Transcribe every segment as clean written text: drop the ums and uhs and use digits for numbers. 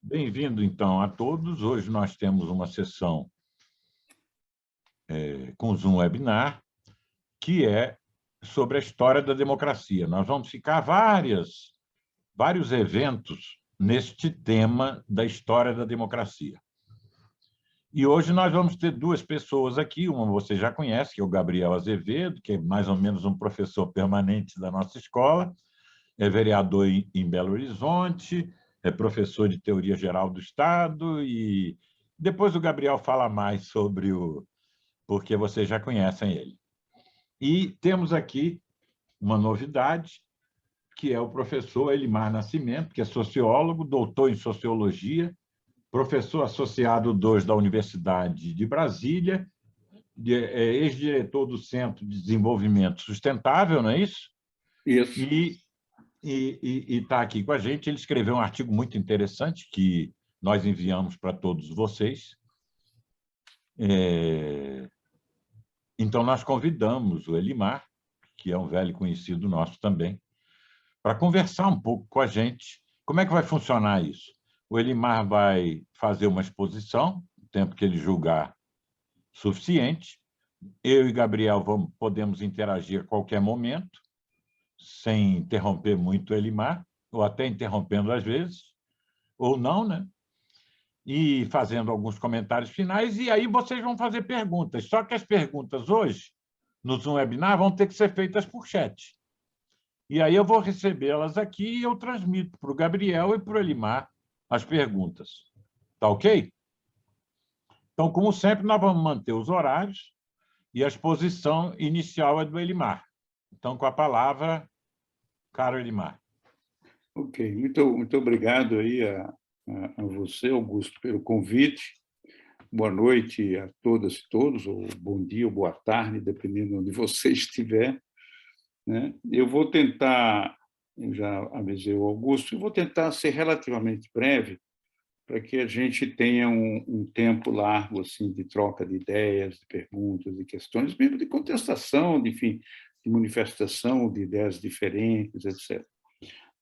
Bem-vindo, então, a todos. Hoje nós temos uma sessão com Zoom Webinar, que é sobre a história da democracia. Nós vamos ficar vários eventos neste tema da história da democracia. E hoje nós vamos ter duas pessoas aqui, uma você já conhece, que é o Gabriel Azevedo, que é mais ou menos um professor permanente da nossa escola, é vereador em Belo Horizonte, é professor de Teoria Geral do Estado, e depois o Gabriel fala mais sobre porque vocês já conhecem ele. E temos aqui uma novidade, que é o professor Elimar Nascimento, que é sociólogo, doutor em sociologia, professor associado 2 da Universidade de Brasília, ex-diretor do Centro de Desenvolvimento Sustentável, não é isso? Isso. E está aqui com a gente. Ele escreveu um artigo muito interessante que nós enviamos para todos vocês. Então, nós convidamos o Elimar, que é um velho conhecido nosso também, para conversar um pouco com a gente. Como é que vai funcionar isso? O Elimar vai fazer uma exposição, o tempo que ele julgar suficiente. Eu e Gabriel podemos interagir a qualquer momento, sem interromper muito o Elimar, ou até interrompendo às vezes, ou não, né? E fazendo alguns comentários finais, e aí vocês vão fazer perguntas. Só que as perguntas hoje, no Zoom Webinar, vão ter que ser feitas por chat. E aí eu vou recebê-las aqui e eu transmito para o Gabriel e para o Elimar as perguntas. Tá ok? Então, como sempre, nós vamos manter os horários e a exposição inicial é do Elimar. Então, com a palavra, caro Elimar. Ok, muito obrigado aí a você, Augusto, pelo convite. Boa noite a todas e todos, ou bom dia ou boa tarde, dependendo de onde você estiver, né? Eu vou tentar, eu já avisei o Augusto, eu vou tentar ser relativamente breve, para que a gente tenha um tempo largo assim, de troca de ideias, de perguntas, de questões, mesmo de contestação, enfim, de manifestação de ideias diferentes, etc.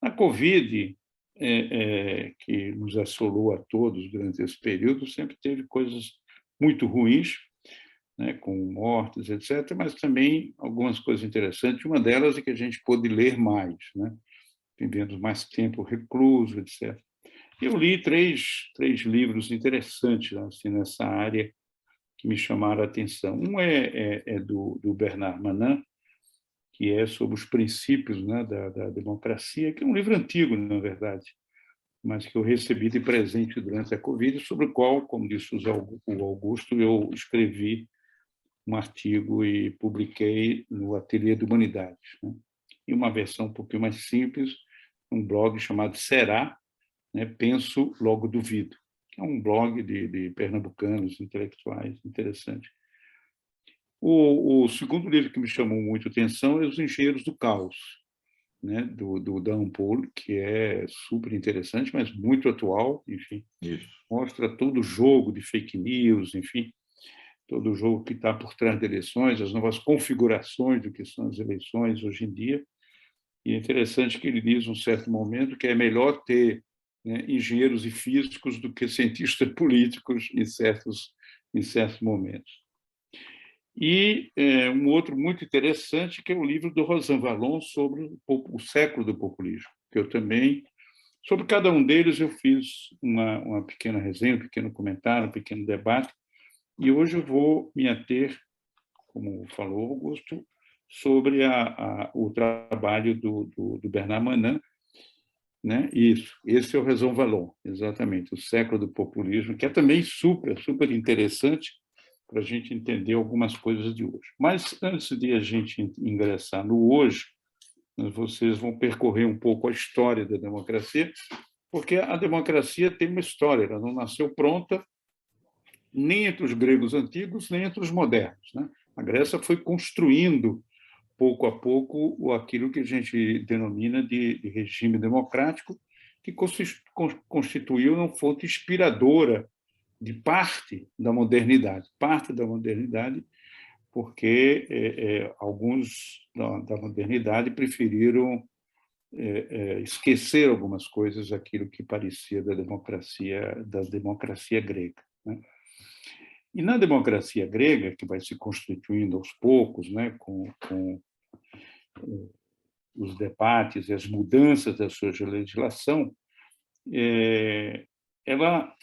A Covid, que nos assolou a todos durante esse período, sempre teve coisas muito ruins, né, com mortes, etc., mas também algumas coisas interessantes. Uma delas é que a gente pôde ler mais, né? Vivemos mais tempo recluso, etc. Eu li três livros interessantes assim, nessa área que me chamaram a atenção. Um é do Bernard Manin, que é sobre os princípios, né, da democracia, que é um livro antigo, na verdade, mas que eu recebi de presente durante a Covid, sobre o qual, como disse o Augusto, eu escrevi um artigo e publiquei no Ateliê de Humanidades, né? E uma versão um pouquinho mais simples, um blog chamado Será, né, Penso, Logo Duvido, que é um blog de pernambucanos, intelectuais, interessante. O segundo livro que me chamou muito a atenção é Os Engenheiros do Caos, né, do Dan Paul, que é super interessante, mas muito atual, enfim. Isso. Mostra todo o jogo de fake news, enfim, todo o jogo que está por trás das eleições, as novas configurações do que são as eleições hoje em dia. E é interessante que ele diz, num certo momento, que é melhor ter, né, engenheiros e físicos do que cientistas políticos em certos momentos. E um outro muito interessante, que é o livro do Rosan Vallon sobre o século do populismo, que eu também... Sobre cada um deles eu fiz uma pequena resenha, um pequeno comentário, um pequeno debate, e hoje eu vou me ater, como falou Augusto, sobre o trabalho do Bernard Manin, né? Isso, esse é o Raison Vallon, exatamente, o século do populismo, que é também super interessante para a gente entender algumas coisas de hoje. Mas antes de a gente ingressar no hoje, vocês vão percorrer um pouco a história da democracia, porque a democracia tem uma história, ela não nasceu pronta, nem entre os gregos antigos, nem entre os modernos, né? A Grécia foi construindo, pouco a pouco, aquilo que a gente denomina de regime democrático, que constituiu uma fonte inspiradora de parte da modernidade, porque alguns da modernidade preferiram esquecer algumas coisas, aquilo que parecia da democracia grega, né? E na democracia grega, que vai se constituindo aos poucos, né, com os debates e as mudanças da sua legislação, ela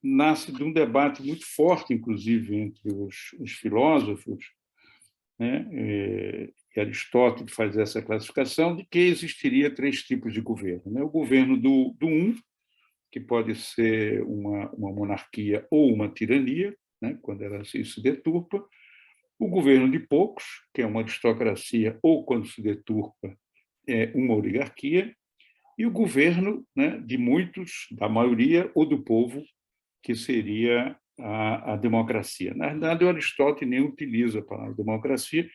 nasce de um debate muito forte, inclusive, entre os filósofos, né? E Aristóteles faz essa classificação de que existiria 3 tipos de governo, né? O governo do um, que pode ser uma monarquia ou uma tirania, né? Quando ela se deturpa; o governo de poucos, que é uma aristocracia, ou, quando se deturpa, é uma oligarquia; e o governo, né, de muitos, da maioria ou do povo, que seria a democracia. Na verdade, o Aristóteles nem utiliza a palavra democracia,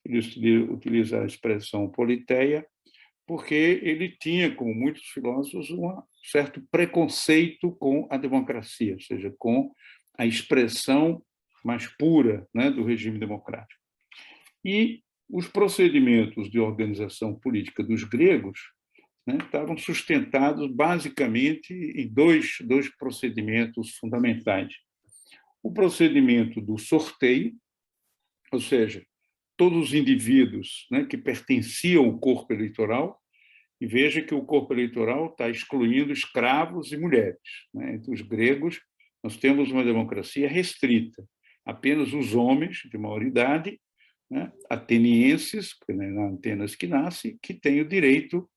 ele utiliza a expressão politeia, porque ele tinha, como muitos filósofos, um certo preconceito com a democracia, ou seja, com a expressão mais pura, né, do regime democrático. E os procedimentos de organização política dos gregos, né, estavam sustentados basicamente em dois procedimentos fundamentais. O procedimento do sorteio, ou seja, todos os indivíduos, né, que pertenciam ao corpo eleitoral, e veja que o corpo eleitoral está excluindo escravos e mulheres, né? Entre os gregos, nós temos uma democracia restrita. Apenas os homens de maior idade, né, atenienses, na Atenas que nasce, que têm o direito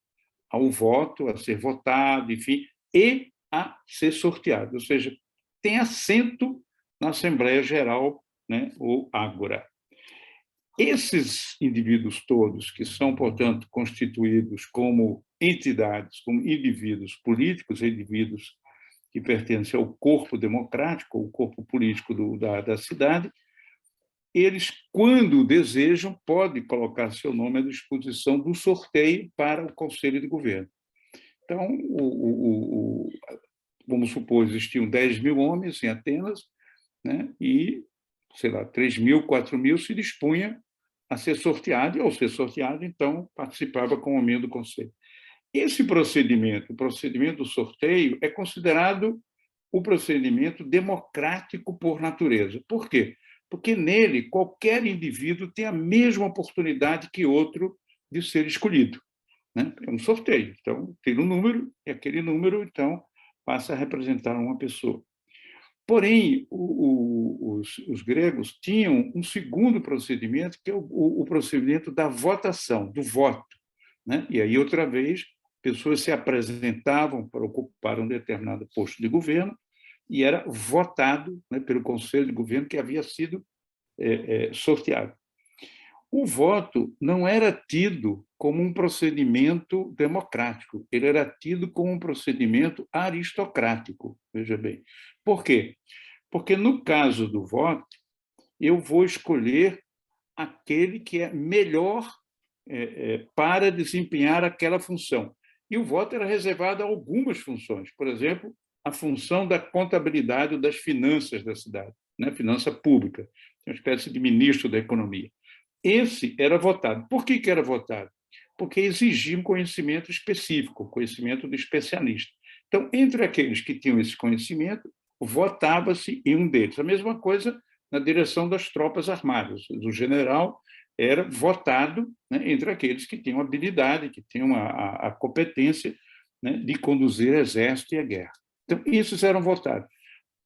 ao voto, a ser votado, enfim, e a ser sorteado, ou seja, tem assento na Assembleia Geral, né, ou Ágora. Esses indivíduos todos, que são, portanto, constituídos como entidades, como indivíduos políticos, indivíduos que pertencem ao corpo democrático, ao corpo político da cidade, eles, quando desejam, podem colocar seu nome à disposição do sorteio para o Conselho de Governo. Então, vamos supor, existiam 10.000 homens em Atenas, né, e, sei lá, 3.000, 4.000 se dispunha a ser sorteado, e, ao ser sorteado, então, participava como membro do Conselho. Esse procedimento, o procedimento do sorteio, é considerado o procedimento democrático por natureza. Por quê? Porque nele qualquer indivíduo tem a mesma oportunidade que outro de ser escolhido, né? É um sorteio. Então, tem um número, e aquele número, então, passa a representar uma pessoa. Porém, os gregos tinham um segundo procedimento, que é o procedimento da votação, do voto, né? E aí, outra vez, pessoas se apresentavam para ocupar um determinado posto de governo e era votado, né, pelo Conselho de Governo que havia sido sorteado. O voto não era tido como um procedimento democrático, ele era tido como um procedimento aristocrático, veja bem. Por quê? Porque, no caso do voto, eu vou escolher aquele que é melhor para desempenhar aquela função. E o voto era reservado a algumas funções, por exemplo, a função da contabilidade das finanças da cidade, né? Finança pública, uma espécie de ministro da economia. Esse era votado. Por que era votado? Porque exigia um conhecimento específico, conhecimento do especialista. Então, entre aqueles que tinham esse conhecimento, votava-se em um deles. A mesma coisa na direção das tropas armadas. O general era votado, né, entre aqueles que tinham habilidade, que tinham a competência, né, de conduzir exército e a guerra. Então, esses eram votados.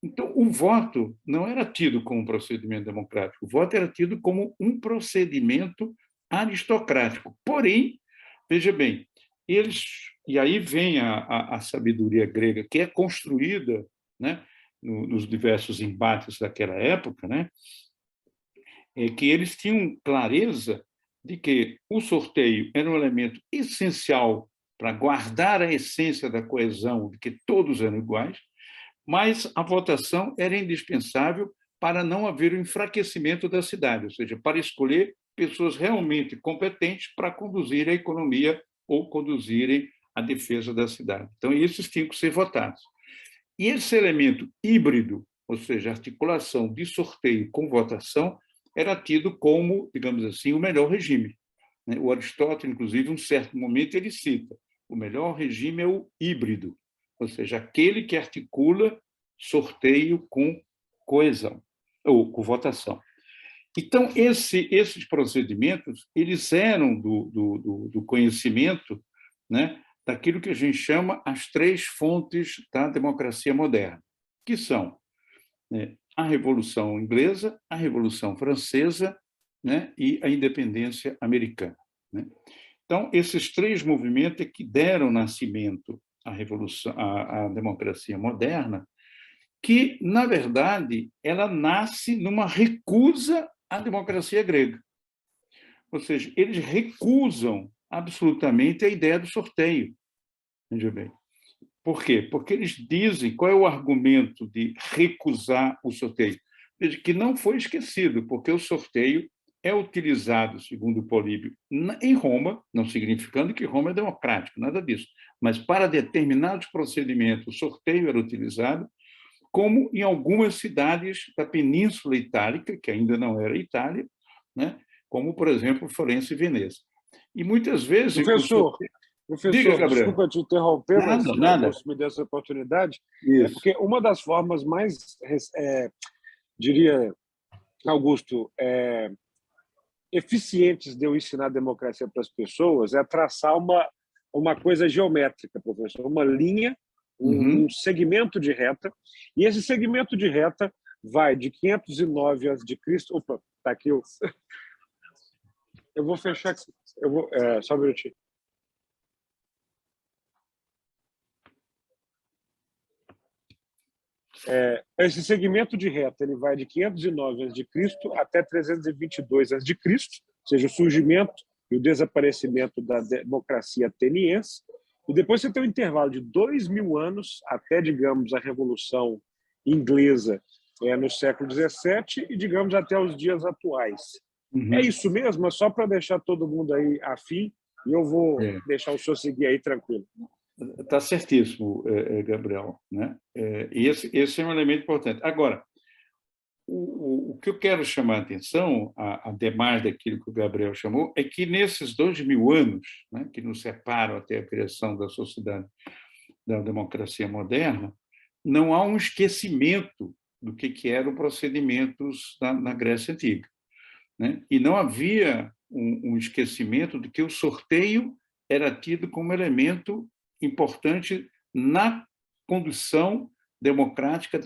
Então, o voto não era tido como um procedimento democrático, o voto era tido como um procedimento aristocrático. Porém, veja bem, e aí vem a sabedoria grega, que é construída, né, nos diversos embates daquela época, né, que eles tinham clareza de que o sorteio era um elemento essencial para guardar a essência da coesão, de que todos eram iguais, mas a votação era indispensável para não haver o enfraquecimento da cidade, ou seja, para escolher pessoas realmente competentes para conduzir a economia ou conduzirem a defesa da cidade. Então, esses tinham que ser votados. E esse elemento híbrido, ou seja, articulação de sorteio com votação, era tido como, digamos assim, o melhor regime. né? O Aristóteles, inclusive, em um certo momento, ele cita: o melhor regime é o híbrido, ou seja, aquele que articula sorteio com coesão, ou com votação. Então, esses procedimentos eles eram do conhecimento, né, daquilo que a gente chama as três fontes da democracia moderna, que são, né, a Revolução Inglesa, a Revolução Francesa, né, e a independência americana, né? Então, esses três movimentos é que deram nascimento à democracia moderna, que, na verdade, ela nasce numa recusa à democracia grega. Ou seja, eles recusam absolutamente a ideia do sorteio. Veja bem. Por quê? Porque eles dizem, qual é o argumento de recusar o sorteio? Veja, que não foi esquecido, porque o sorteio é utilizado, segundo Políbio, em Roma, não significando que Roma é democrático, nada disso, mas para determinados procedimentos, o sorteio era utilizado, como em algumas cidades da Península Itálica, que ainda não era Itália, né? Como, por exemplo, Florença e Veneza. E muitas vezes... Diga, Professor, Gabriel. desculpa te interromper, mas Nada. Augusto me deu essa oportunidade. Isso. Porque uma das formas mais, diria, Augusto, eficientes de eu ensinar a democracia para as pessoas é traçar uma coisa geométrica, professor, uma linha, um segmento de reta, e esse segmento de reta vai de 509 a.C. Opa, está aqui o... Eu vou fechar aqui. Só um minutinho. Esse segmento de reta ele vai de 509 a.C. até 322 a.C., ou seja, o surgimento e o desaparecimento da democracia ateniense. E depois você tem um intervalo de 2.000 anos até, digamos, a Revolução Inglesa no século XVII e, digamos, até os dias atuais. É isso mesmo? É só para deixar todo mundo aí afim e eu vou deixar o senhor seguir aí tranquilo. Está certíssimo, Gabriel, né? E esse é um elemento importante. Agora, o que eu quero chamar a atenção, ademais daquilo que o Gabriel chamou, é que nesses 2.000 anos, né, que nos separam até a criação da sociedade da democracia moderna, não há um esquecimento do que eram procedimentos na Grécia Antiga, né? E não havia um esquecimento de que o sorteio era tido como elemento importante na condução democrática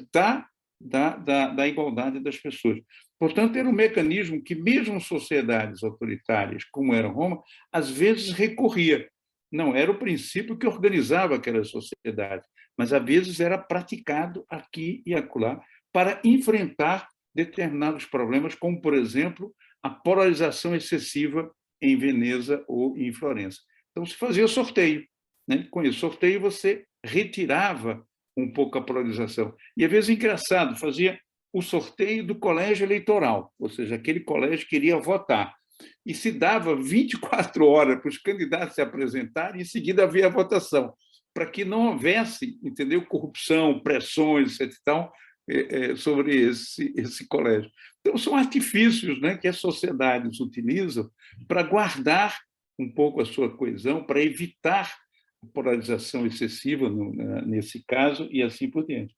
da igualdade das pessoas. Portanto, era um mecanismo que, mesmo sociedades autoritárias, como era Roma, às vezes recorria. Não era o princípio que organizava aquela sociedade, mas, às vezes, era praticado aqui e acolá para enfrentar determinados problemas, como, por exemplo, a polarização excessiva em Veneza ou em Florença. Então, se fazia sorteio, né? Com esse sorteio, você retirava um pouco a polarização. E, às vezes, engraçado, fazia o sorteio do colégio eleitoral, ou seja, aquele colégio queria votar. E se dava 24 horas para os candidatos se apresentarem e, em seguida, havia a votação, para que não houvesse, entendeu, corrupção, pressões, etc. Então, sobre esse colégio. Então, são artifícios, né, que as sociedades utilizam para guardar um pouco a sua coesão, para evitar a polarização excessiva nesse caso e assim por diante.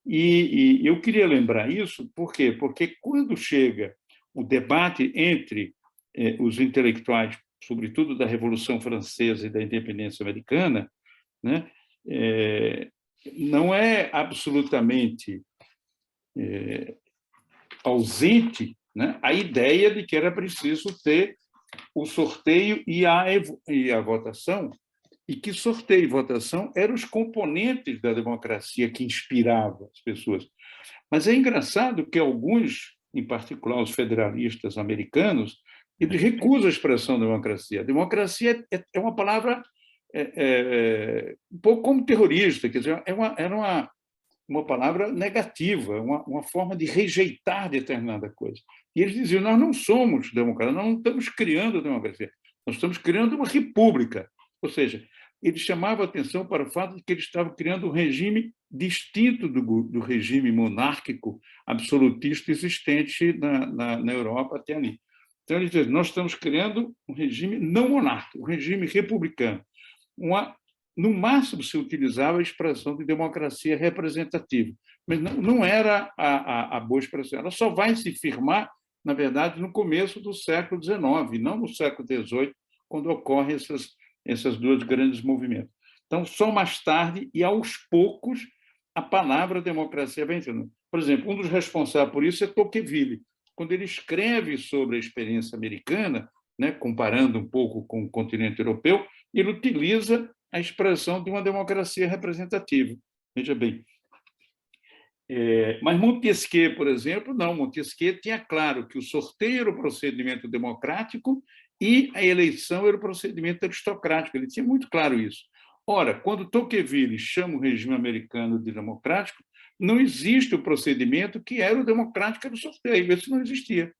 E eu queria lembrar isso, por quê? Porque quando chega o debate entre os intelectuais, sobretudo da Revolução Francesa e da Independência Americana, né, não é absolutamente ausente, né, a ideia de que era preciso ter o sorteio e a votação, e que sorteio e votação eram os componentes da democracia que inspiravam as pessoas. Mas é engraçado que alguns, em particular os federalistas americanos, eles recusam a expressão democracia. Democracia é uma palavra um pouco como terrorista, quer dizer, era uma palavra negativa, uma forma de rejeitar determinada coisa. E eles diziam, nós não somos democracia, nós não estamos criando democracia, nós estamos criando uma república. Ou seja, eles chamavam a atenção para o fato de que eles estavam criando um regime distinto do regime monárquico absolutista existente na Europa até ali. Então, ele diz, nós estamos criando um regime não monárquico, um regime republicano. No máximo, se utilizava a expressão de democracia representativa, mas não era a boa expressão. Ela só vai se firmar, na verdade, no começo do século XIX, não no século XVIII, quando ocorrem esses dois grandes movimentos. Então, só mais tarde e aos poucos, a palavra democracia vai entrando. Por exemplo, um dos responsáveis por isso é Tocqueville. Quando ele escreve sobre a experiência americana, né, comparando um pouco com o continente europeu, ele utiliza a expressão de uma democracia representativa. Veja bem. Mas Montesquieu, por exemplo, não. Montesquieu tinha claro que o sorteio era o procedimento democrático e a eleição era o procedimento aristocrático. Ele tinha muito claro isso. Ora, quando Tocqueville chama o regime americano de democrático, não existe o procedimento que era o democrático, era o sorteio. Isso não existia.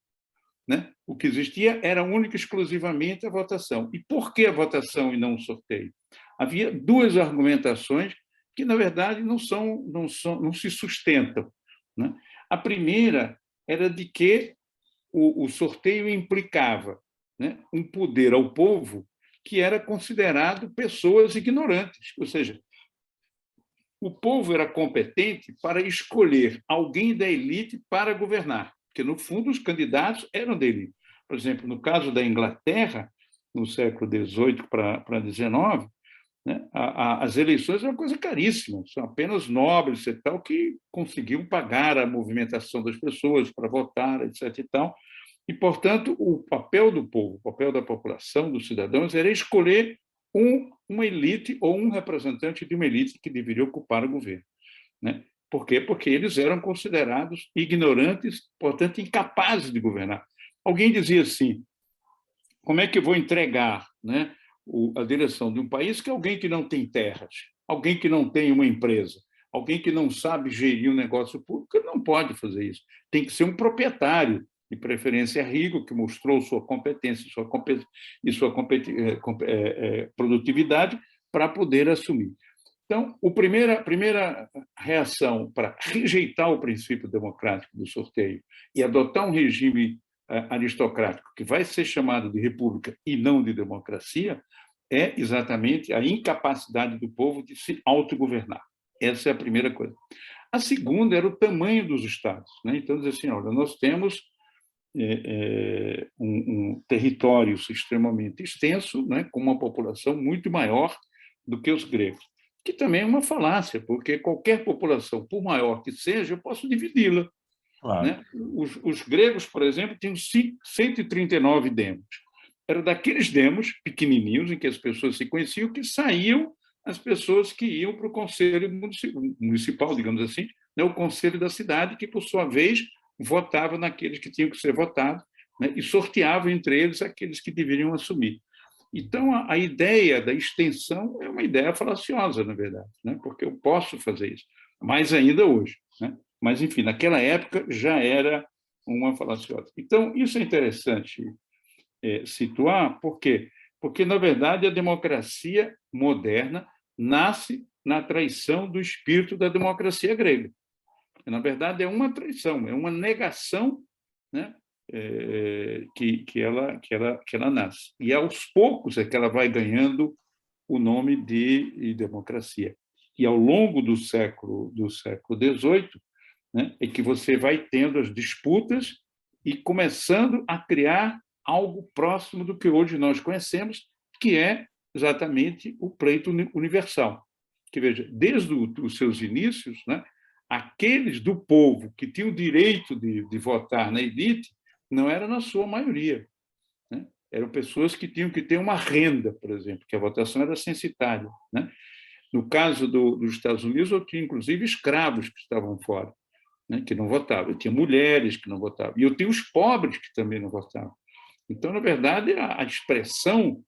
Né? O que existia era única e exclusivamente a votação. E por que a votação e não o sorteio? Havia duas argumentações que, na verdade, não se sustentam. Né? A primeira era de que o sorteio implicava, né, um poder ao povo que era considerado pessoas ignorantes, ou seja, o povo era competente para escolher alguém da elite para governar, porque, no fundo, os candidatos eram da elite. Por exemplo, no caso da Inglaterra, no século XVIII para XIX, né, as eleições eram uma coisa caríssima, são apenas nobres e tal que conseguiam pagar a movimentação das pessoas para votar, etc. e tal. E, portanto, o papel do povo, o papel da população, dos cidadãos, era escolher uma elite ou um representante de uma elite que deveria ocupar o governo. Né? Por quê? Porque eles eram considerados ignorantes, portanto, incapazes de governar. Alguém dizia assim, como é que eu vou entregar, né, a direção de um país que é alguém que não tem terras, alguém que não tem uma empresa, alguém que não sabe gerir um negócio público? Ele não pode fazer isso. Tem que ser um proprietário, de preferência rico, que mostrou sua competência e sua produtividade para poder assumir. Então, a primeira reação para rejeitar o princípio democrático do sorteio e adotar um regime aristocrático, que vai ser chamado de república e não de democracia, é exatamente a incapacidade do povo de se autogovernar. Essa é a primeira coisa. A segunda era o tamanho dos estados. Né? Então, dizer assim, olha, nós temos um território extremamente extenso, né, com uma população muito maior do que os gregos, que também é uma falácia, porque qualquer população, por maior que seja, eu posso dividi-la. Claro. Né? Os gregos, por exemplo, tinham 139 demos. Era daqueles demos pequenininhos, em que as pessoas se conheciam, que saíam as pessoas que iam para o conselho municipal, digamos assim, né, o conselho da cidade, que, por sua vez, votava naqueles que tinham que ser votados, né, e sorteava entre eles aqueles que deveriam assumir. Então, a ideia da extensão é uma ideia falaciosa, na verdade, né, porque eu posso fazer isso, mais ainda hoje. Né? Mas, enfim, naquela época já era uma falaciosa. Então, isso é interessante situar, por quê? Porque, na verdade, a democracia moderna nasce na traição do espírito da democracia grega. Na verdade, é uma traição, é uma negação, né, que ela nasce. E, aos poucos, é que ela vai ganhando o nome de democracia. E, ao longo do século XVIII, né, é que você vai tendo as disputas e começando a criar algo próximo do que hoje nós conhecemos, que é exatamente o pleito universal. Que, veja, desde os seus inícios, né, aqueles do povo que tinham o direito de votar na elite não era na sua maioria. Né? Eram pessoas que tinham que ter uma renda, por exemplo, que a votação era censitária. Né? No caso dos Estados Unidos, eu tinha, inclusive, escravos que estavam fora, né, que não votavam. Eu tinha mulheres que não votavam. E eu tinha os pobres que também não votavam. Então, na verdade, a expressão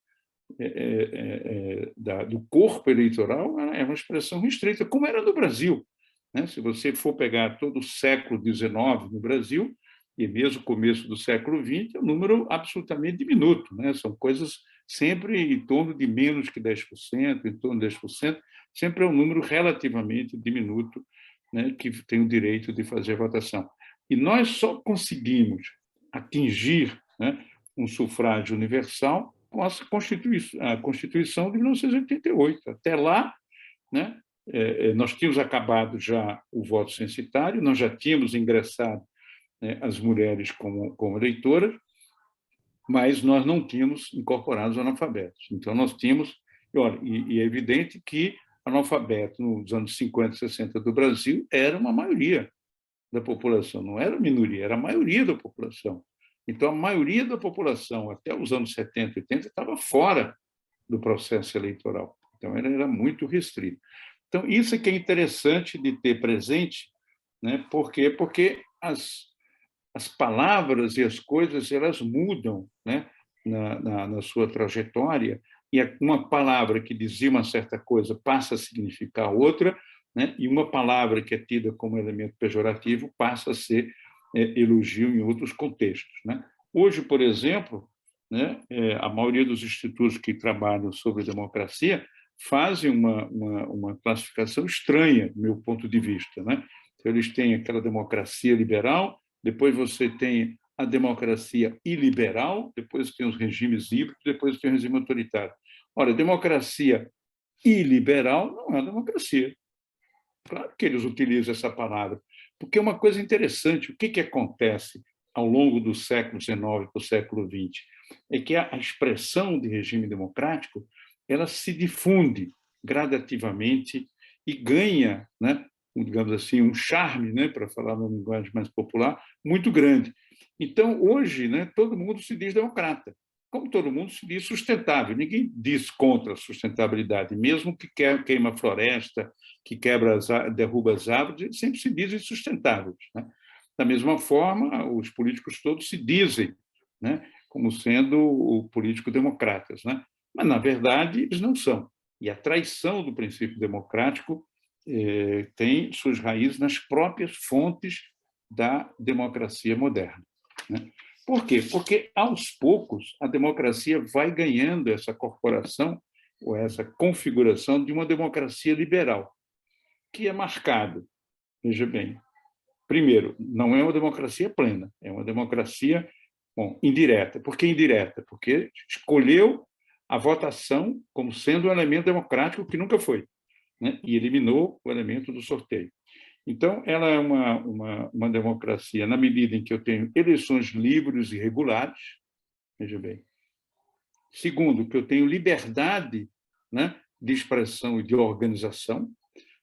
do corpo eleitoral é uma expressão restrita, como era no Brasil. Né? Se você for pegar todo o século XIX no Brasil, e mesmo o começo do século XX, é um número absolutamente diminuto. Né? São coisas sempre em torno de menos que 10%, em torno de 10%, sempre é um número relativamente diminuto, né, que tem o direito de fazer a votação. E nós só conseguimos atingir, né, um sufrágio universal com a Constituição de 1988. Até lá, né, nós tínhamos acabado já o voto censitário, nós já tínhamos ingressado, né, as mulheres como eleitoras, mas nós não tínhamos incorporado os analfabetos. Então, nós tínhamos... E é evidente que analfabeto nos anos 50 e 60 do Brasil era uma maioria da população, não era minoria, era a maioria da população. Então, a maioria da população, até os anos 70 e 80, estava fora do processo eleitoral. Então, ele era muito restrito. Então, isso é que é interessante de ter presente, né? Por quê? Porque as palavras e as coisas, elas mudam, né, na sua trajetória, e uma palavra que dizia uma certa coisa passa a significar outra, né, e uma palavra que é tida como elemento pejorativo passa a ser elogio em outros contextos, né? Hoje, por exemplo, né, a maioria dos institutos que trabalham sobre democracia fazem uma classificação estranha, do meu ponto de vista, né? Então, eles têm aquela democracia liberal, depois você tem a democracia iliberal, depois tem os regimes híbridos, depois tem o regime autoritário. Ora, democracia iliberal não é democracia. Claro que eles utilizam essa palavra, porque é uma coisa interessante. O que acontece ao longo do século XIX para o século XX? É que a expressão de regime democrático, ela se difunde gradativamente e ganha, né, digamos assim, um charme, né, para falar numa linguagem mais popular, muito grande. Então, hoje, né, todo mundo se diz democrata, como todo mundo se diz sustentável. Ninguém diz contra a sustentabilidade, mesmo que queima a floresta, que derruba as árvores, eles sempre se dizem sustentáveis, né? Da mesma forma, os políticos todos se dizem, né, como sendo político-democratas, né? Mas, na verdade, eles não são. E a traição do princípio democrático tem suas raízes nas próprias fontes da democracia moderna, né? Por quê? Porque, aos poucos, a democracia vai ganhando essa corporação ou essa configuração de uma democracia liberal, que é marcada, veja bem, primeiro, não é uma democracia plena, é uma democracia, indireta. Por que indireta? Porque escolheu a votação como sendo um elemento democrático que nunca foi, né? E eliminou o elemento do sorteio. Então, ela é uma democracia na medida em que eu tenho eleições livres e regulares, veja bem. Segundo, que eu tenho liberdade, né, de expressão e de organização,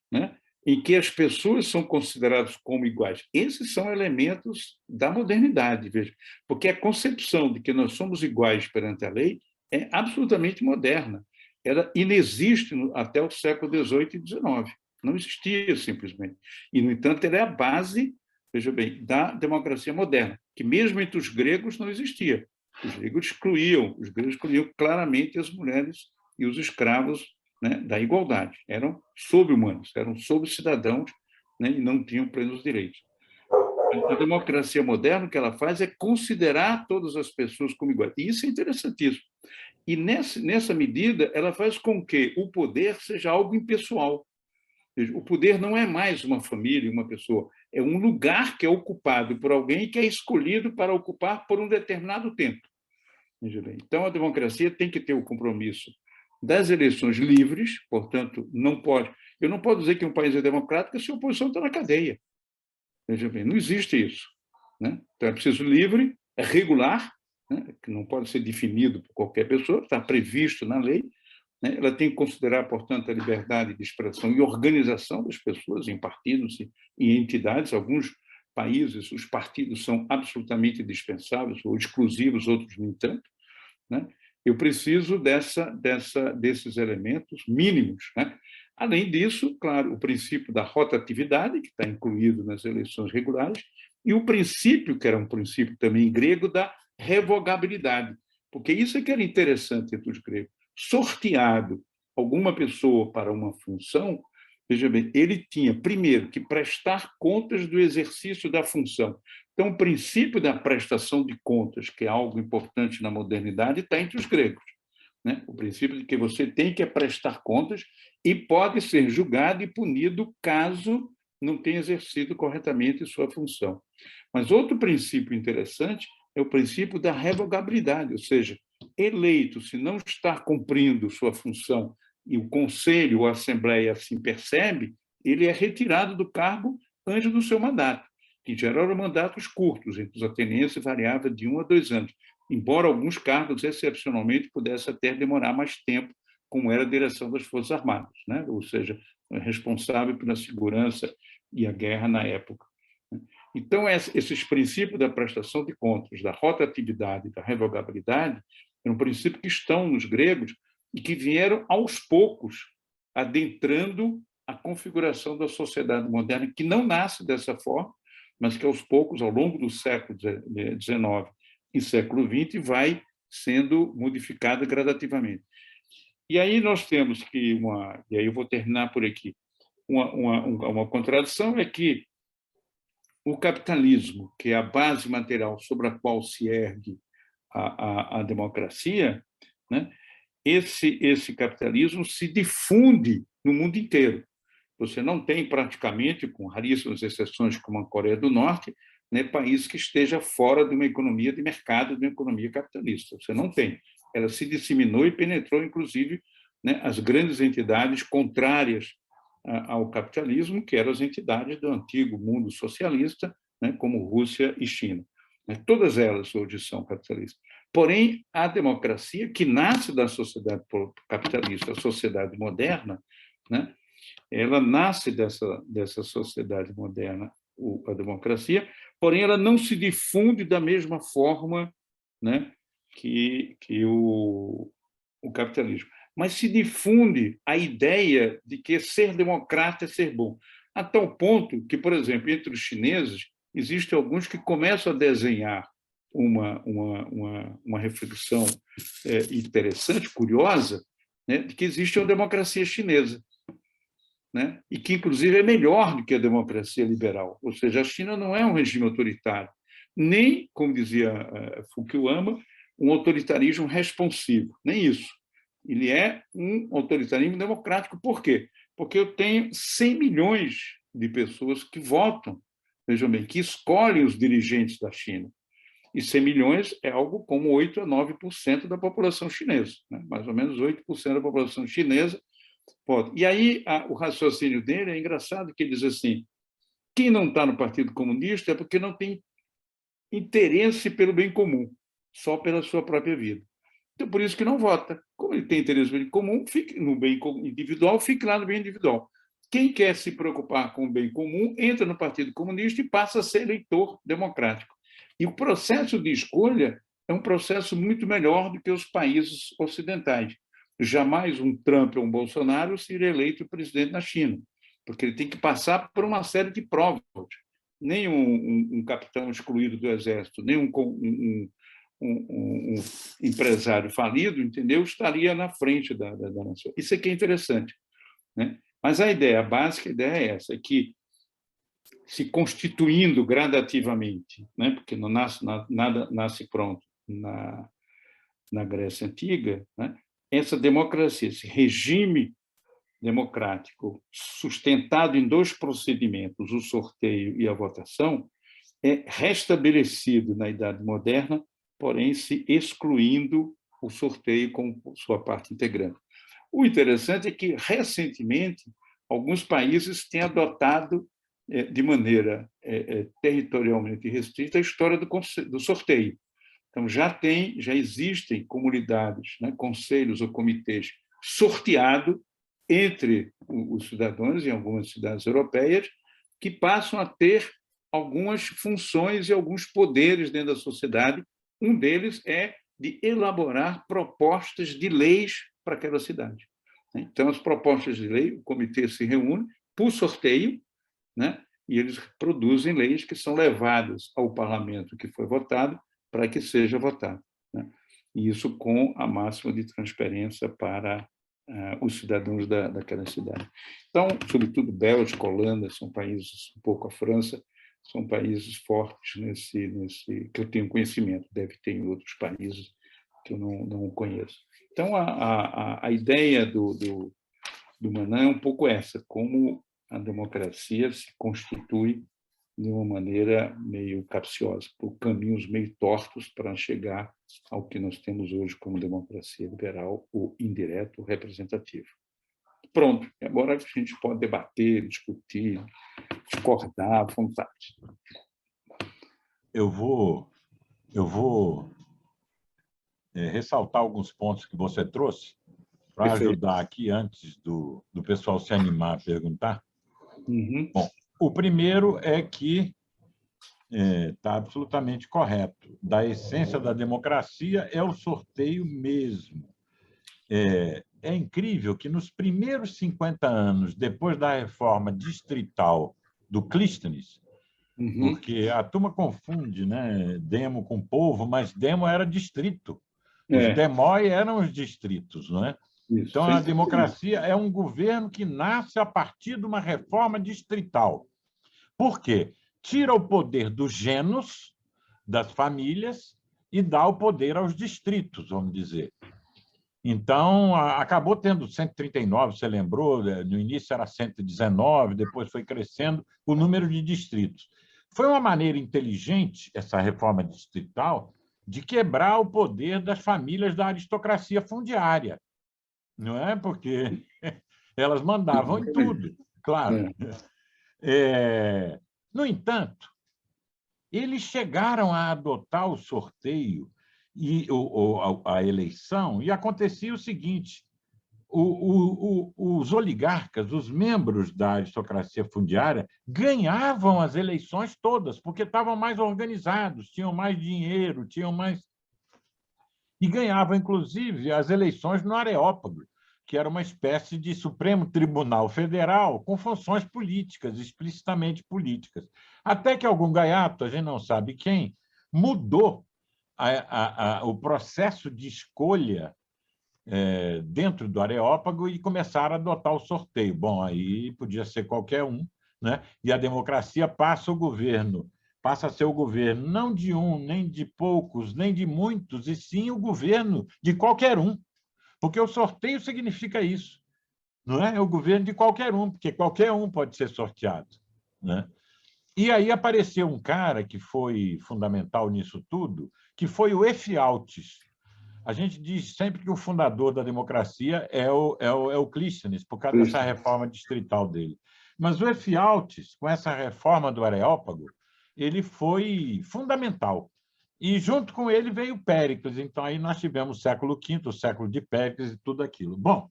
né, em que as pessoas são consideradas como iguais. Esses são elementos da modernidade, veja, porque a concepção de que nós somos iguais perante a lei é absolutamente moderna. Ela inexiste até o século XVIII e XIX. Não existia, simplesmente. E, no entanto, ela é a base, veja bem, da democracia moderna, que mesmo entre os gregos não existia. Os gregos excluíam claramente as mulheres e os escravos, né, da igualdade. Eram sobre-humanos, eram sobre-cidadãos, né, e não tinham plenos direitos. A democracia moderna, o que ela faz é considerar todas as pessoas como iguais. E isso é interessantíssimo. E, nessa medida, ela faz com que o poder seja algo impessoal. O poder não é mais uma família, uma pessoa, é um lugar que é ocupado por alguém que é escolhido para ocupar por um determinado tempo. Então, a democracia tem que ter o compromisso das eleições livres, portanto, eu não posso dizer que um país é democrático se a oposição está na cadeia. Veja bem, não existe isso, né? Então, é preciso livre, é regular, né, que não pode ser definido por qualquer pessoa, está previsto na lei, né? Ela tem que considerar, portanto, a liberdade de expressão e organização das pessoas em partidos e em entidades. Alguns países, os partidos são absolutamente indispensáveis ou exclusivos, outros nem tanto, né? Eu preciso desses elementos mínimos, né? Além disso, claro, o princípio da rotatividade, que está incluído nas eleições regulares, e o princípio, que era um princípio também grego, da revogabilidade, porque isso é que era interessante entre os gregos. Sorteado alguma pessoa para uma função, veja bem, ele tinha, primeiro, que prestar contas do exercício da função. Então, o princípio da prestação de contas, que é algo importante na modernidade, está entre os gregos, né? O princípio de que você tem que prestar contas e pode ser julgado e punido caso não tenha exercido corretamente sua função. Mas outro princípio interessante é o princípio da revogabilidade, ou seja, eleito, se não está cumprindo sua função e o Conselho ou a Assembleia assim percebe, ele é retirado do cargo antes do seu mandato, que geral eram mandatos curtos, entre os atenienses variava de 1 a 2 anos, embora alguns cargos, excepcionalmente, pudessem até demorar mais tempo, como era a direção das Forças Armadas, né? Ou seja, responsável pela segurança e a guerra na época. Então, esses princípios da prestação de contas, da rotatividade e da revogabilidade, é um princípio que estão nos gregos e que vieram, aos poucos, adentrando a configuração da sociedade moderna, que não nasce dessa forma, mas que, aos poucos, ao longo do século XIX e século XX, vai sendo modificada gradativamente. E aí nós temos que, e aí eu vou terminar por aqui, uma contradição é que o capitalismo, que é a base material sobre a qual se ergue a democracia, né, esse capitalismo se difunde no mundo inteiro. Você não tem praticamente, com raríssimas exceções como a Coreia do Norte, né, país que esteja fora de uma economia de mercado, de uma economia capitalista. Você não tem. Ela se disseminou e penetrou, inclusive, né, as grandes entidades contrárias ao capitalismo, que eram as entidades do antigo mundo socialista, né, como Rússia e China. Todas elas hoje são capitalistas. Porém, a democracia, que nasce da sociedade capitalista, a sociedade moderna, né, ela nasce dessa sociedade moderna, a democracia, porém ela não se difunde da mesma forma, né, que o capitalismo. Mas se difunde a ideia de que ser democrata é ser bom. A tal ponto que, por exemplo, entre os chineses, existem alguns que começam a desenhar uma reflexão interessante, curiosa, né, de que existe uma democracia chinesa, né, e que, inclusive, é melhor do que a democracia liberal. Ou seja, a China não é um regime autoritário, nem, como dizia Fukuyama, um autoritarismo responsivo, nem isso. Ele é um autoritarismo democrático. Por quê? Porque eu tenho 100 milhões de pessoas que votam, vejam bem, que escolhem os dirigentes da China. E 100 milhões é algo como 8 a 9% da população chinesa, né? Mais ou menos 8% da população chinesa vota. E aí o raciocínio dele é engraçado, que ele diz assim, quem não está no Partido Comunista é porque não tem interesse pelo bem comum, só pela sua própria vida. Então, por isso que não vota. Como ele tem interesse no bem comum, fique no bem individual, fique lá no bem individual. Quem quer se preocupar com o bem comum, entra no Partido Comunista e passa a ser eleitor democrático. E o processo de escolha é um processo muito melhor do que os países ocidentais. Jamais um Trump ou um Bolsonaro seria eleito presidente na China, porque ele tem que passar por uma série de provas. Nem um capitão excluído do exército, nem um empresário falido, entendeu? Estaria na frente da nação. Isso aqui é interessante, né? Mas a ideia, a básica ideia é essa, é que se constituindo gradativamente, né? Porque não nasce, nada nasce pronto na Grécia Antiga, né? Essa democracia, esse regime democrático sustentado em dois procedimentos, o sorteio e a votação, é restabelecido na Idade Moderna, porém se excluindo o sorteio como sua parte integrante. O interessante é que, recentemente, alguns países têm adotado, de maneira territorialmente restrita, a história do sorteio. Então, já existem comunidades, né, conselhos ou comitês sorteados entre os cidadãos em algumas cidades europeias, que passam a ter algumas funções e alguns poderes dentro da sociedade. Um deles é de elaborar propostas de leis para aquela cidade. Então, as propostas de lei, o comitê se reúne por sorteio, né, e eles produzem leis que são levadas ao parlamento que foi votado para que seja votado, né? E isso com a máxima de transparência para os cidadãos daquela cidade. Então, sobretudo Bélgica, Holanda, são países, um pouco a França, são países fortes nesse que eu tenho conhecimento, deve ter em outros países que eu não conheço. Então, a ideia do Manin é um pouco essa, como a democracia se constitui de uma maneira meio capciosa, por caminhos meio tortos para chegar ao que nós temos hoje como democracia liberal, ou indireto, ou representativa. Pronto, agora a gente pode debater, discutir, discordar à vontade. Eu vou ressaltar alguns pontos que você trouxe para ajudar aqui, antes do pessoal se animar a perguntar. Uhum. Bom, o primeiro é que está absolutamente correto. Da essência da democracia é o sorteio mesmo. É incrível que nos primeiros 50 anos, depois da reforma distrital do Clístenes, porque a turma confunde, né, demo com povo, mas demo era distrito. Os demói eram os distritos, não é? Isso, então, a democracia é um governo que nasce a partir de uma reforma distrital. Por quê? Tira o poder dos genos, das famílias, e dá o poder aos distritos, vamos dizer. Então, acabou tendo 139, você lembrou? No início era 119, depois foi crescendo o número de distritos. Foi uma maneira inteligente, essa reforma distrital, de quebrar o poder das famílias da aristocracia fundiária, não é? Porque elas mandavam em tudo, claro. No entanto, eles chegaram a adotar o sorteio e a eleição, e acontecia o seguinte: os oligarcas, os membros da aristocracia fundiária, ganhavam as eleições todas, porque estavam mais organizados, tinham mais dinheiro, tinham mais... E ganhavam, inclusive, as eleições no Areópago, que era uma espécie de Supremo Tribunal Federal com funções políticas, explicitamente políticas. Até que algum gaiato, a gente não sabe quem, mudou o processo de escolha dentro do Areópago e começaram a adotar o sorteio. Bom, aí podia ser qualquer um, né? E a democracia passa a ser o governo não de um, nem de poucos, nem de muitos, e sim o governo de qualquer um. Porque o sorteio significa isso, não é? É o governo de qualquer um, porque qualquer um pode ser sorteado, né? E aí apareceu um cara que foi fundamental nisso tudo, que foi o Efialtes. A gente diz sempre que o fundador da democracia é o Clístenes, por causa dessa reforma distrital dele. Mas o Efialtes, com essa reforma do Areópago, ele foi fundamental. E, junto com ele, veio Péricles. Então, aí nós tivemos o século V, o século de Péricles e tudo aquilo. Bom,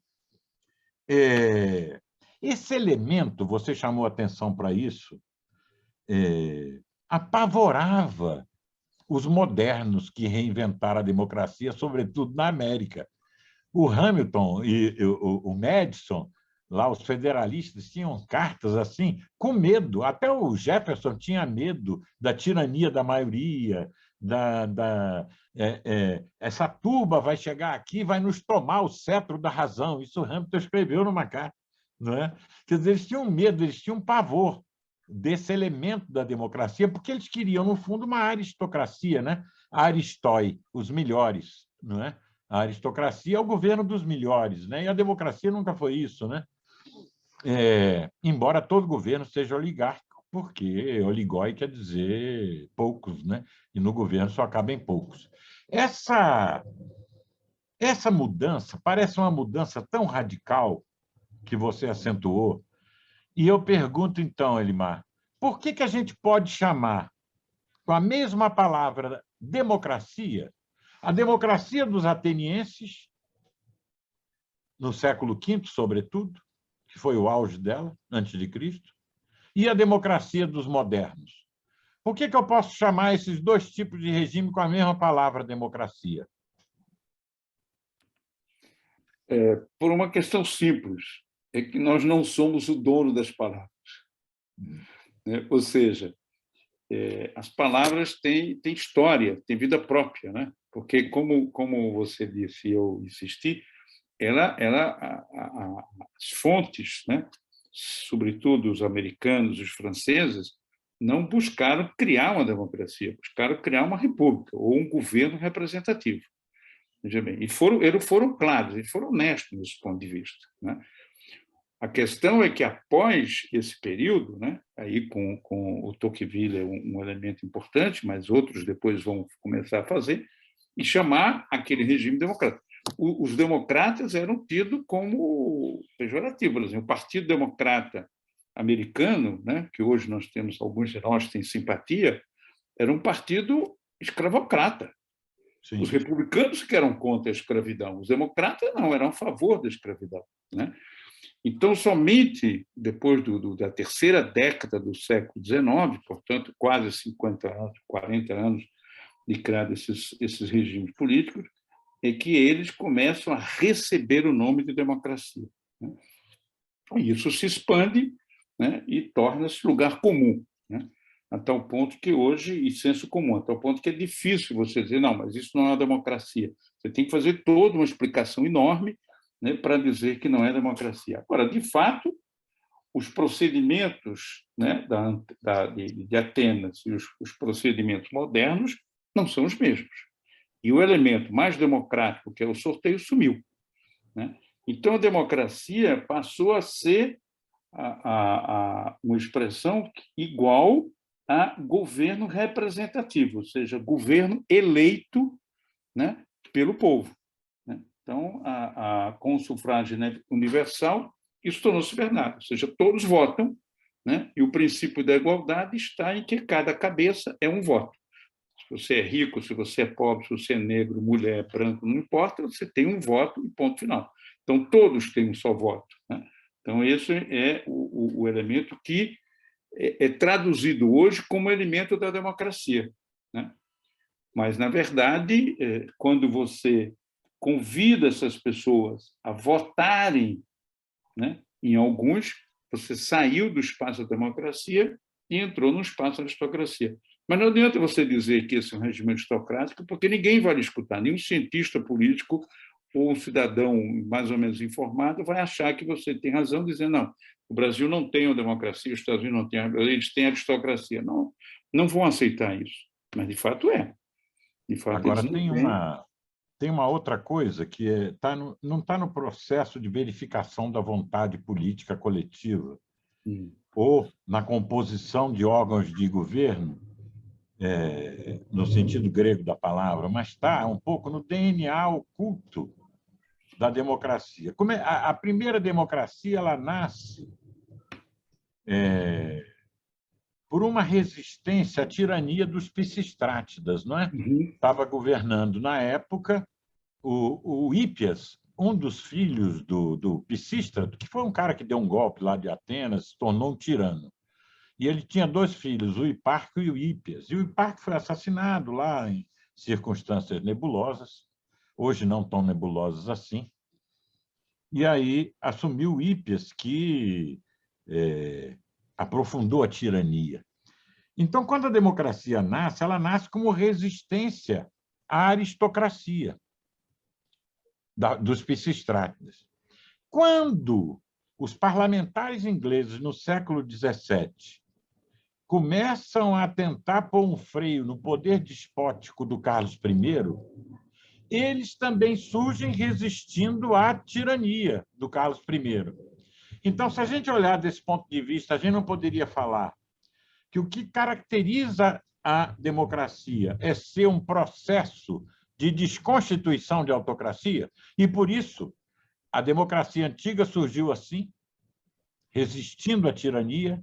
esse elemento, você chamou atenção para isso, apavorava os modernos que reinventaram a democracia, sobretudo na América. O Hamilton e o Madison, lá os federalistas, tinham cartas assim, com medo. Até o Jefferson tinha medo da tirania da maioria, essa turba vai chegar aqui, vai nos tomar o cetro da razão. Isso o Hamilton escreveu numa carta. Não é? Quer dizer, eles tinham medo, eles tinham pavor desse elemento da democracia, porque eles queriam, no fundo, uma aristocracia, né? A aristói, os melhores. Não é? A aristocracia é o governo dos melhores, né? E a democracia nunca foi isso, né? Embora todo governo seja oligárquico, porque oligói quer dizer poucos, né? E no governo só cabem poucos. Essa mudança parece uma mudança tão radical que você acentuou. E eu pergunto, então, Elimar, por que a gente pode chamar, com a mesma palavra, democracia, a democracia dos atenienses, no século V, sobretudo, que foi o auge dela, antes de Cristo, e a democracia dos modernos? Por que eu posso chamar esses dois tipos de regime com a mesma palavra, democracia? Por uma questão simples, é que nós não somos o dono das palavras. Né? Ou seja, as palavras têm história, têm vida própria, né? Porque, como você disse e eu insisti, as fontes, né? Sobretudo os americanos, os franceses, não buscaram criar uma democracia, buscaram criar uma república ou um governo representativo. Veja bem, eles foram claros, eles foram honestos nesse ponto de vista, né? A questão é que, após esse período, né, aí com o Tocqueville é um elemento importante, mas outros depois vão começar a fazer, e chamar aquele regime democrático. Os democratas eram tidos como pejorativos. O Partido Democrata americano, né, que hoje nós temos, alguns de nós têm simpatia, era um partido escravocrata. Sim. Os republicanos que eram contra a escravidão, os democratas não, eram a favor da escravidão, né? Então, somente depois da terceira década do século XIX, portanto, quase 50 anos, 40 anos de criar esses regimes políticos, é que eles começam a receber o nome de democracia, né? E isso se expande, né, e torna-se lugar comum, né? A tal ponto que hoje, e senso comum, a tal ponto que é difícil você dizer, não, mas isso não é uma democracia. Você tem que fazer toda uma explicação enorme, né, para dizer que não é democracia. Agora, de fato, os procedimentos, né, de Atenas e os procedimentos modernos não são os mesmos. E o elemento mais democrático, que é o sorteio, sumiu, né? Então, a democracia passou a ser uma expressão igual a governo representativo, ou seja, governo eleito, né, pelo povo, né? Então, com o sufrágio universal, isso tornou-se verdade, ou seja, todos votam, né, e o princípio da igualdade está em que cada cabeça é um voto. Se você é rico, se você é pobre, se você é negro, mulher, branco, não importa, você tem um voto e ponto final. Então, todos têm um só voto, né? Então, esse é o elemento que é traduzido hoje como elemento da democracia, né? Mas, na verdade, quando você convida essas pessoas a votarem, né, em alguns, você saiu do espaço da democracia e entrou no espaço da aristocracia. Mas não adianta você dizer que esse é um regime aristocrático, porque ninguém vai lhe escutar, nenhum cientista político ou um cidadão mais ou menos informado vai achar que você tem razão, dizendo, não, o Brasil não tem uma democracia, os Estados Unidos não têm, eles têm aristocracia. Não, não vão aceitar isso. Mas, de fato, é. De fato, Agora, eles não têm. tem uma outra coisa que não está no processo de verificação da vontade política coletiva ou na composição de órgãos de governo, no sentido grego da palavra, mas está um pouco no DNA oculto da democracia. A primeira democracia ela nasce por uma resistência à tirania dos pisistrátidas, não é? Estava governando na época o Hípias, um dos filhos do Pisístrato, que foi um cara que deu um golpe lá de Atenas, se tornou um tirano. E ele tinha dois filhos, o Hiparco e o Hípias. E o Hiparco foi assassinado lá em circunstâncias nebulosas, hoje não tão nebulosas assim. E aí assumiu o Hípias, que aprofundou a tirania. Então, quando a democracia nasce, ela nasce como resistência à aristocracia dos pisistrátidas. Quando os parlamentares ingleses, no século XVII, começam a tentar pôr um freio no poder despótico do Carlos I, eles também surgem resistindo à tirania do Carlos I. Então, se a gente olhar desse ponto de vista, a gente não poderia falar que o que caracteriza a democracia é ser um processo de desconstituição de autocracia, e, por isso, a democracia antiga surgiu assim, resistindo à tirania,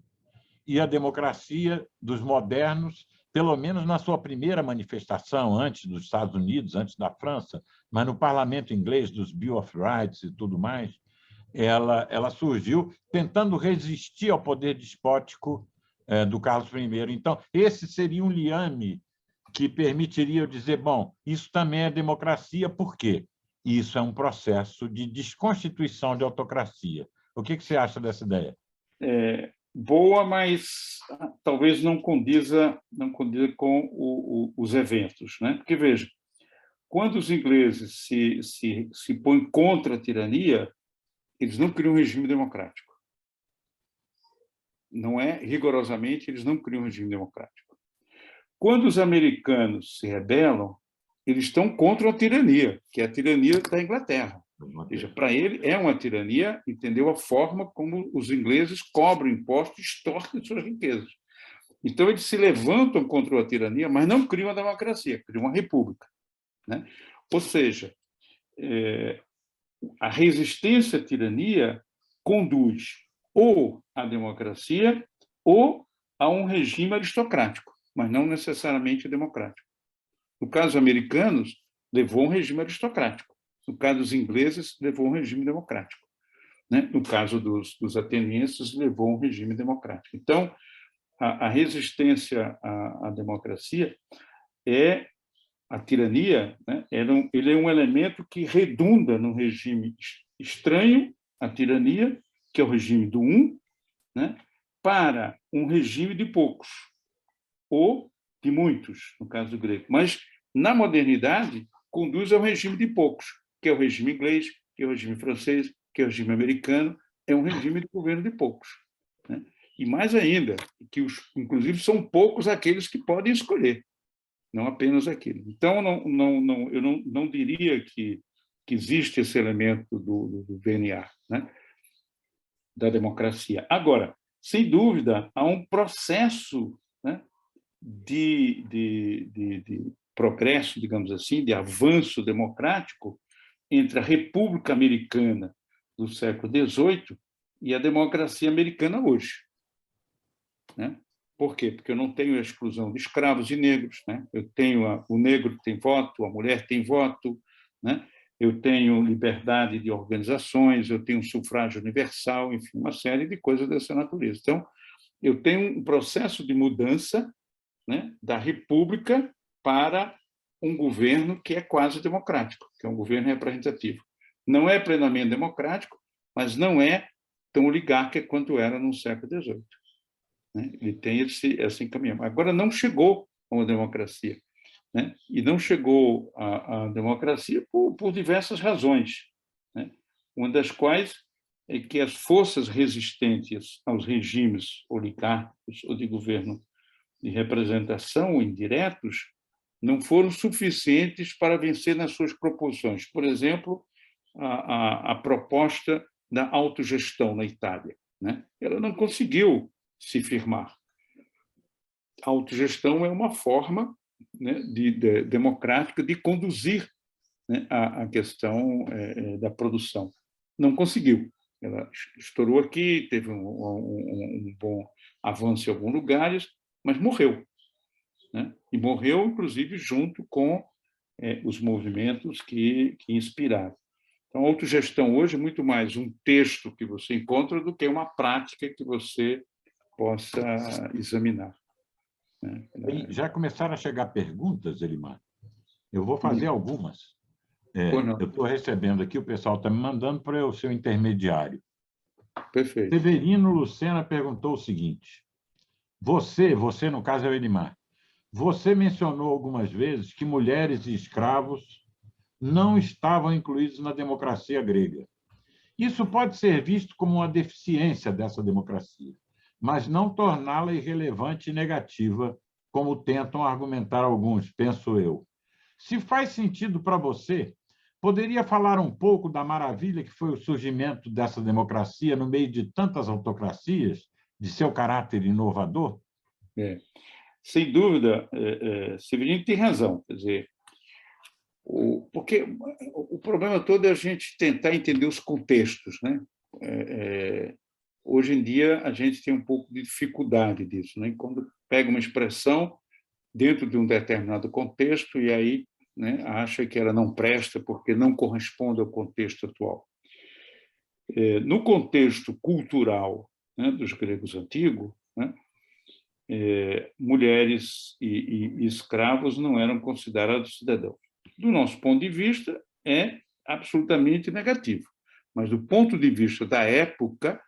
e a democracia dos modernos, pelo menos na sua primeira manifestação, antes dos Estados Unidos, antes da França, mas no parlamento inglês, dos Bill of Rights e tudo mais, ela surgiu tentando resistir ao poder despótico do Carlos I. Então, esse seria um liame que permitiria eu dizer, bom, isso também é democracia, por quê? Isso é um processo de desconstituição de autocracia. O que você acha dessa ideia? Boa, mas talvez não condiza com os eventos, né? Porque, veja, quando os ingleses se põem contra a tirania, eles não criam um regime democrático. Não é rigorosamente, eles não criam um regime democrático. Quando os americanos se rebelam, eles estão contra a tirania, que é a tirania da Inglaterra. Ou seja, para ele é uma tirania, entendeu? A forma como os ingleses cobram impostos e extorquem suas riquezas. Então, eles se levantam contra a tirania, mas não criam a democracia, criam uma república, né? Ou seja, a resistência à tirania conduz ou à democracia ou a um regime aristocrático, mas não necessariamente democrático. No caso dos americanos, levou a um regime aristocrático. No caso dos ingleses, levou a um regime democrático, né? No caso dos atenienses, levou a um regime democrático. Então, a resistência à democracia é a tirania, né? Ele é um elemento que redunda num regime estranho à tirania, que é o regime do um, né? Para um regime de poucos, ou de muitos, no caso do grego. Mas, na modernidade, conduz ao regime de poucos, que é o regime inglês, que é o regime francês, que é o regime americano, é um regime de governo de poucos, né? E mais ainda, que inclusive são poucos aqueles que podem escolher, não apenas aqueles. Então, eu não diria que existe esse elemento do DNA, né? Da democracia. Agora, sem dúvida, há um processo, né, de progresso, digamos assim, de avanço democrático entre a República Americana do século XVIII e a democracia americana hoje, né? Por quê? Porque eu não tenho a exclusão de escravos e negros, né? Eu tenho o negro tem voto, a mulher tem voto, né? Eu tenho liberdade de organizações, eu tenho sufrágio universal, enfim, uma série de coisas dessa natureza. Então, eu tenho um processo de mudança, né, da República para um governo que é quase democrático, que é um governo representativo. Não é plenamente democrático, mas não é tão oligárquico quanto era no século XVIII. Né? Ele tem esse encaminhamento. Agora, não chegou a uma democracia, né? E não chegou à democracia por diversas razões, né? Uma das quais é que as forças resistentes aos regimes oligárquicos ou de governo de representação indiretos não foram suficientes para vencer nas suas proposições. Por exemplo, a proposta da autogestão na Itália, né? Ela não conseguiu se firmar. A autogestão é uma forma, né, democrática de conduzir, né, a questão da produção. Não conseguiu. Ela estourou aqui, teve um bom avanço em alguns lugares, mas morreu, né? E morreu, inclusive, junto com os movimentos que inspiraram. Então, a autogestão hoje é muito mais um texto que você encontra do que uma prática que você possa examinar, né? E já começaram a chegar perguntas, Elimar? Eu vou fazer algumas. Eu estou recebendo aqui, o pessoal está me mandando para eu ser o intermediário. Perfeito. Severino Lucena perguntou o seguinte: você, no caso é o Elimar, você mencionou algumas vezes que mulheres e escravos não estavam incluídos na democracia grega. Isso pode ser visto como uma deficiência dessa democracia, mas não torná-la irrelevante e negativa, como tentam argumentar alguns, penso eu. Se faz sentido para você, poderia falar um pouco da maravilha que foi o surgimento dessa democracia no meio de tantas autocracias, de seu caráter inovador? Sem dúvida, Severino tem razão. Quer dizer, porque o problema todo é a gente tentar entender os contextos, né? Hoje em dia, a gente tem um pouco de dificuldade disso, né? Quando pega uma expressão dentro de um determinado contexto e aí, né, acha que ela não presta porque não corresponde ao contexto atual. No contexto cultural, né, dos gregos antigos, né, mulheres e escravos não eram considerados cidadãos. Do nosso ponto de vista, é absolutamente negativo. Mas, do ponto de vista da época,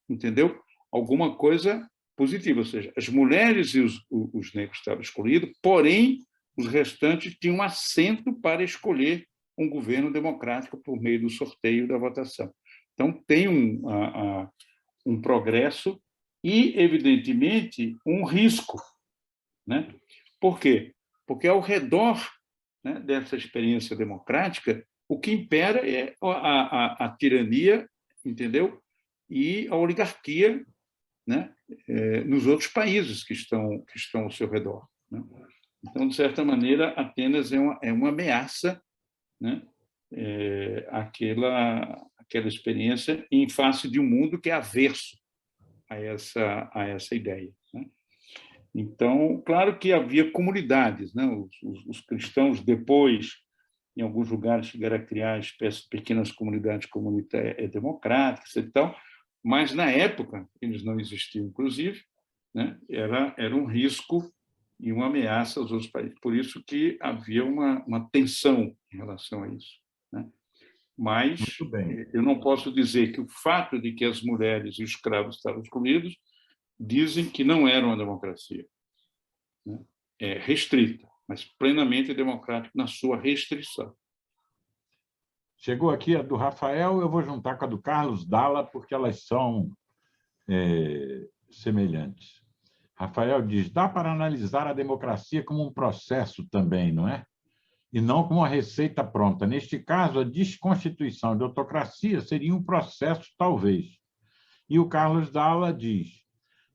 entendeu? Alguma coisa positiva. Ou seja, as mulheres e os negros estavam excluídos, porém, os restantes tinham assento para escolher um governo democrático por meio do sorteio da votação. Então, tem um progresso e, evidentemente, um risco, né? Por quê? Porque, ao redor, né, dessa experiência democrática, o que impera é a tirania, entendeu? E a oligarquia, né? Nos outros países que estão ao seu redor, né? Então, de certa maneira, Atenas é uma ameaça, né? Aquela experiência em face de um mundo que é averso a essa ideia, né? Então, claro que havia comunidades, né? Os cristãos, depois, em alguns lugares, chegaram a criar espécies de pequenas comunidades democráticas e tal, mas, na época, eles não existiam, inclusive, né? Era um risco e uma ameaça aos outros países. Por isso que havia uma tensão em relação a isso, né? Mas Muito bem. eu não posso dizer que o fato de que as mulheres e os escravos estavam excluídos dizem que não era uma democracia, né? Restrita, mas plenamente democrática na sua restrição. Chegou aqui a do Rafael, eu vou juntar com a do Carlos Dalla, porque elas são semelhantes. Rafael diz, dá para analisar a democracia como um processo também, não é? E não como uma receita pronta. Neste caso, a desconstituição da autocracia seria um processo, talvez. E o Carlos Dalla diz,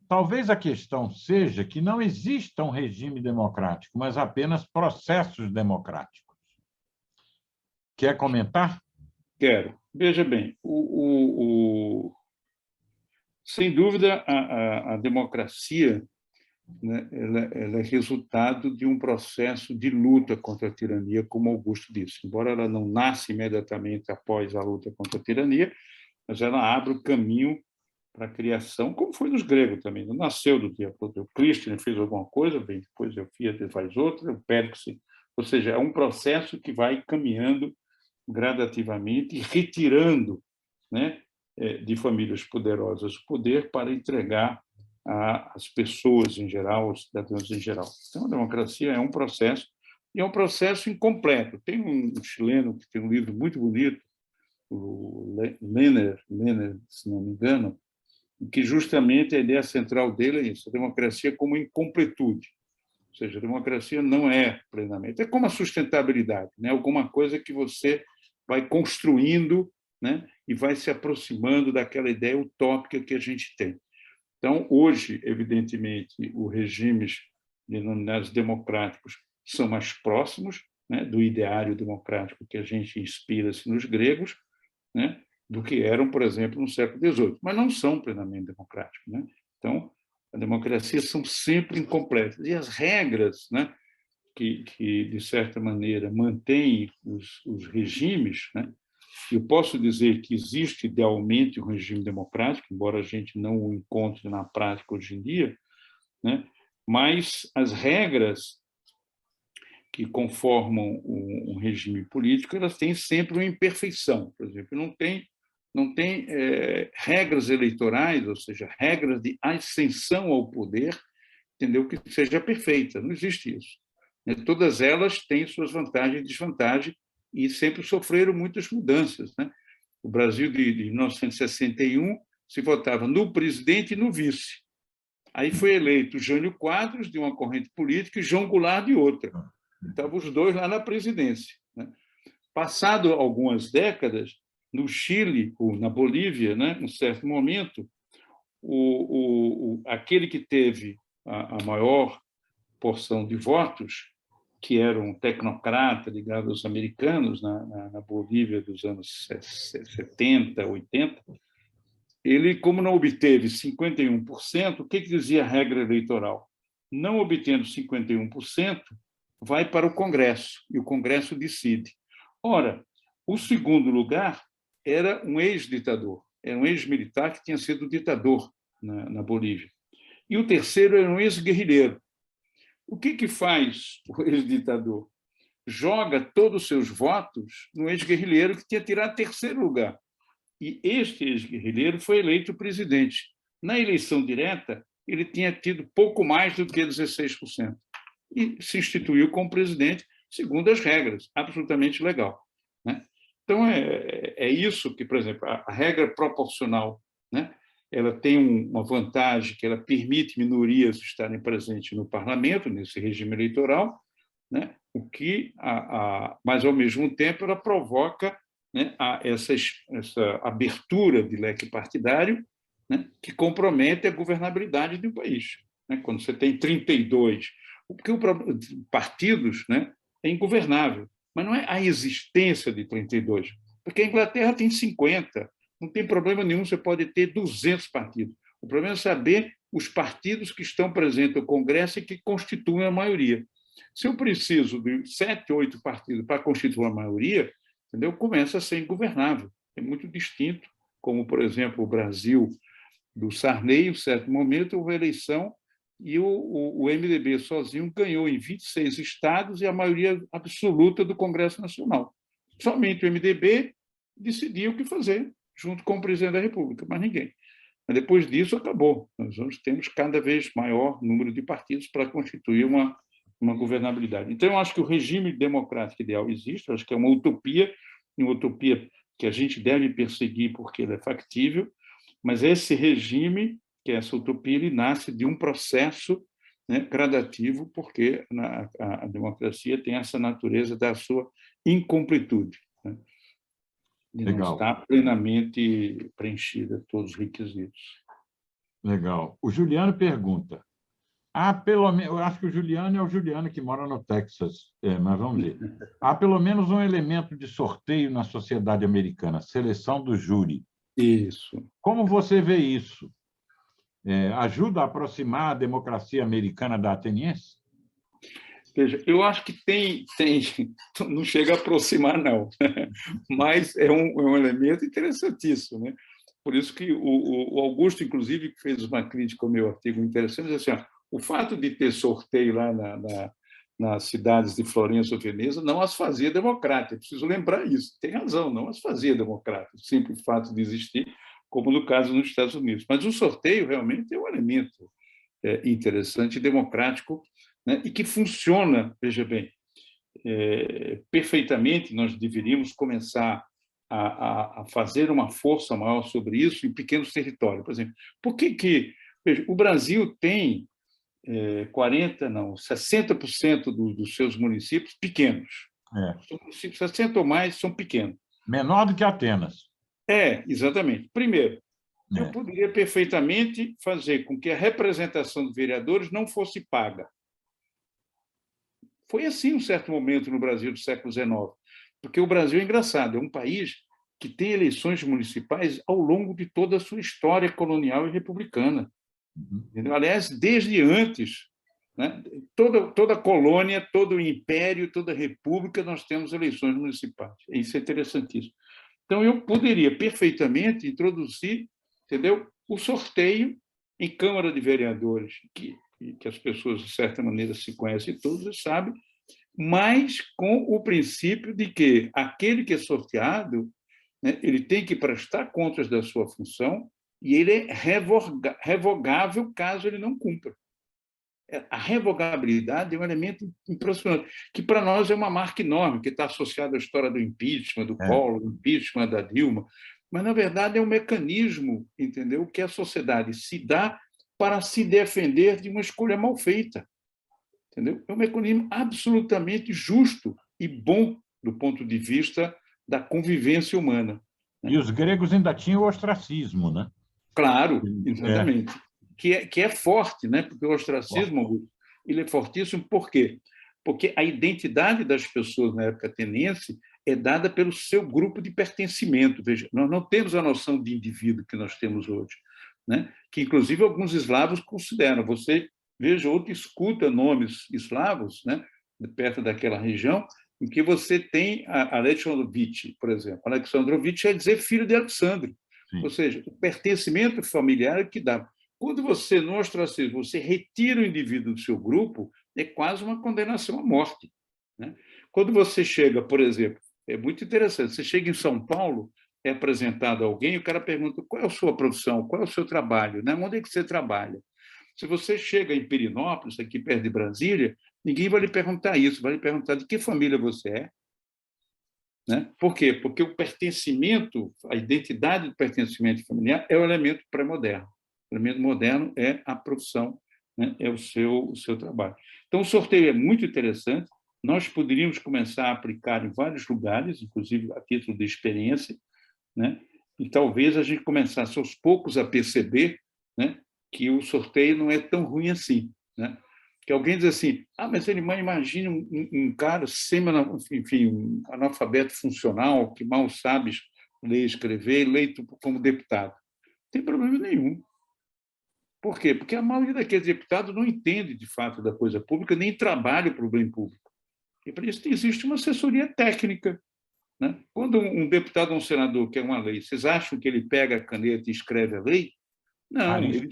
talvez a questão seja que não exista um regime democrático, mas apenas processos democráticos. Quer comentar? Quero. Veja bem, sem dúvida, a democracia, né, ela é resultado de um processo de luta contra a tirania, como Augusto disse. Embora ela não nasça imediatamente após a luta contra a tirania, mas ela abre o caminho para a criação, como foi nos gregos também. Não nasceu do dia para o outro. O Clístenes fez alguma coisa, bem, depois o Fiat faz outra, o Péricles. Ou seja, é um processo que vai caminhando gradativamente e retirando, né, de famílias poderosas o poder para entregar às pessoas em geral, aos cidadãos em geral. Então, a democracia é um processo, e é um processo incompleto. Tem um chileno que tem um livro muito bonito, o Menner, se não me engano, que justamente a ideia central dele é isso, a democracia como incompletude. Ou seja, a democracia não é plenamente. É como a sustentabilidade, né? Alguma coisa que você vai construindo, né? E vai se aproximando daquela ideia utópica que a gente tem. Então, hoje, evidentemente, os regimes denominados democráticos são mais próximos, né, do ideário democrático que a gente inspira-se nos gregos, né, do que eram, por exemplo, no século XVIII, mas não são plenamente democráticos, né? Então, a democracia são sempre incompletas. E as regras, né, que de certa maneira, mantêm os regimes, né? Eu posso dizer que existe idealmente um regime democrático, embora a gente não o encontre na prática hoje em dia, né? Mas as regras que conformam um regime político, elas têm sempre uma imperfeição. Por exemplo, não tem regras eleitorais, ou seja, regras de ascensão ao poder, entendeu, que seja perfeita. Não existe isso. Todas elas têm suas vantagens e desvantagens e sempre sofreram muitas mudanças, né? O Brasil de 1961 se votava no presidente e no vice. Aí foi eleito Jânio Quadros, de uma corrente política, e João Goulart, de outra. Estavam os dois lá na presidência, né? Passado algumas décadas, no Chile ou na Bolívia, né, em um certo momento, aquele que teve a maior porção de votos, que era um tecnocrata ligado aos americanos na Bolívia dos anos 70, 80, ele, como não obteve 51%, o que dizia a regra eleitoral? Não obtendo 51%, vai para o Congresso, e o Congresso decide. Ora, o segundo lugar era um ex-ditador, era um ex-militar que tinha sido ditador na Bolívia. E o terceiro era um ex-guerrilheiro. O que faz o ex-ditador? Joga todos os seus votos no ex-guerrilheiro que tinha tirado terceiro lugar. E este ex-guerrilheiro foi eleito presidente. Na eleição direta, ele tinha tido pouco mais do que 16%. E se instituiu como presidente, segundo as regras, absolutamente legal, né? Então, é isso que, por exemplo, a regra proporcional, né, ela tem uma vantagem que ela permite minorias estarem presentes no parlamento, nesse regime eleitoral, né? o que, mas, ao mesmo tempo, ela provoca, né, essa abertura de leque partidário, né, que compromete a governabilidade de um país. Né? Quando você tem 32, porque o partidos, né, é ingovernável, mas não é a existência de 32, porque a Inglaterra tem 50, não tem problema nenhum, você pode ter 200 partidos. O problema é saber os partidos que estão presentes no Congresso e que constituem a maioria. Se eu preciso de 7, 8 partidos para constituir a maioria, entendeu? Começa a ser ingovernável. É muito distinto, como, por exemplo, o Brasil do Sarney, em certo momento, houve eleição e o MDB sozinho ganhou em 26 estados e a maioria absoluta do Congresso Nacional. Somente o MDB decidiu o que fazer, junto com o presidente da República, mas ninguém. Mas depois disso, acabou. Nós temos cada vez maior número de partidos para constituir uma governabilidade. Então, eu acho que o regime democrático ideal existe, eu acho que é uma utopia que a gente deve perseguir porque ele é factível, mas esse regime, que é essa utopia, ele nasce de um processo, né, gradativo, porque a democracia tem essa natureza da sua incompletude, né, de não estar plenamente preenchida todos os requisitos. Legal. O Juliano pergunta, eu acho que o Juliano é o Juliano que mora no Texas, mas vamos ver. Há pelo menos um elemento de sorteio na sociedade americana, seleção do júri. Isso. Como você vê isso? Ajuda a aproximar a democracia americana da ateniense? Veja, eu acho que tem não chega a aproximar, não, mas é um elemento interessantíssimo, né? Por isso que o Augusto, inclusive, que fez uma crítica ao meu artigo interessante, diz assim, o fato de ter sorteio lá nas cidades de Florença ou Veneza não as fazia democráticas. Preciso lembrar isso. Tem razão, não as fazia democráticas. O simples fato de existir, como no caso nos Estados Unidos. Mas o sorteio realmente é um elemento interessante, democrático, né, e que funciona, veja bem, perfeitamente. Nós deveríamos começar a fazer uma força maior sobre isso em pequenos territórios. Por exemplo, por que veja, o Brasil tem 60% dos seus municípios pequenos. Os municípios 60 ou mais são pequenos. Menor do que Atenas. Exatamente. Primeiro, eu poderia perfeitamente fazer com que a representação dos vereadores não fosse paga. Foi assim, em um certo momento, no Brasil do século XIX. Porque o Brasil é engraçado, é um país que tem eleições municipais ao longo de toda a sua história colonial e republicana. Aliás, desde antes, né? Toda a colônia, todo o império, toda a república, nós temos eleições municipais. Isso é interessantíssimo. Então, eu poderia perfeitamente introduzir, entendeu, o sorteio em Câmara de Vereadores, que as pessoas, de certa maneira, se conhecem todos e sabem, mas com o princípio de que aquele que é sorteado, né, ele tem que prestar contas da sua função e ele é revogável caso ele não cumpra. A revogabilidade é um elemento impressionante, que para nós é uma marca enorme, que está associada à história do impeachment, do Collor, do impeachment da Dilma, mas, na verdade, é um mecanismo, entendeu, que a sociedade se dá para se defender de uma escolha mal feita. Entendeu? É um mecanismo absolutamente justo e bom do ponto de vista da convivência humana. E os gregos ainda tinham o ostracismo, né? Claro, exatamente. Que é forte, né? Porque o ostracismo ele é fortíssimo. Por quê? Porque a identidade das pessoas na época ateniense é dada pelo seu grupo de pertencimento. Veja, nós não temos a noção de indivíduo que nós temos hoje, né? Que, inclusive, alguns eslavos consideram. Você, veja, outro escuta nomes eslavos, né? Perto daquela região, em que você tem Alexandrovitch, por exemplo. Alexandrovitch quer dizer filho de Alexandre. Sim. Ou seja, o pertencimento familiar é que dá. Quando você, no ostracismo, você retira o indivíduo do seu grupo, é quase uma condenação à morte, né? Quando você chega, por exemplo, é muito interessante, você chega em São Paulo, é apresentado a alguém, o cara pergunta qual é a sua profissão, qual é o seu trabalho, né? Onde é que você trabalha? Se você chega em Pirinópolis, aqui perto de Brasília, ninguém vai lhe perguntar isso, vai lhe perguntar de que família você é. Né? Por quê? Porque o pertencimento, a identidade do pertencimento familiar é o elemento pré-moderno. O elemento moderno é a profissão, né? É o seu trabalho. Então, o sorteio é muito interessante, nós poderíamos começar a aplicar em vários lugares, inclusive a título de experiência, né? E talvez a gente começasse aos poucos a perceber, né, que o sorteio não é tão ruim assim, né? Que alguém diz assim, mas ele imagina um cara enfim, um analfabeto funcional que mal sabe ler e escrever, eleito como deputado. Não tem problema nenhum. Por quê? Porque a maioria daqueles deputados não entende, de fato, da coisa pública, nem trabalha para o bem público. E para isso existe uma assessoria técnica, né? Quando um deputado ou um senador quer uma lei, vocês acham que ele pega a caneta e escreve a lei? Não, ele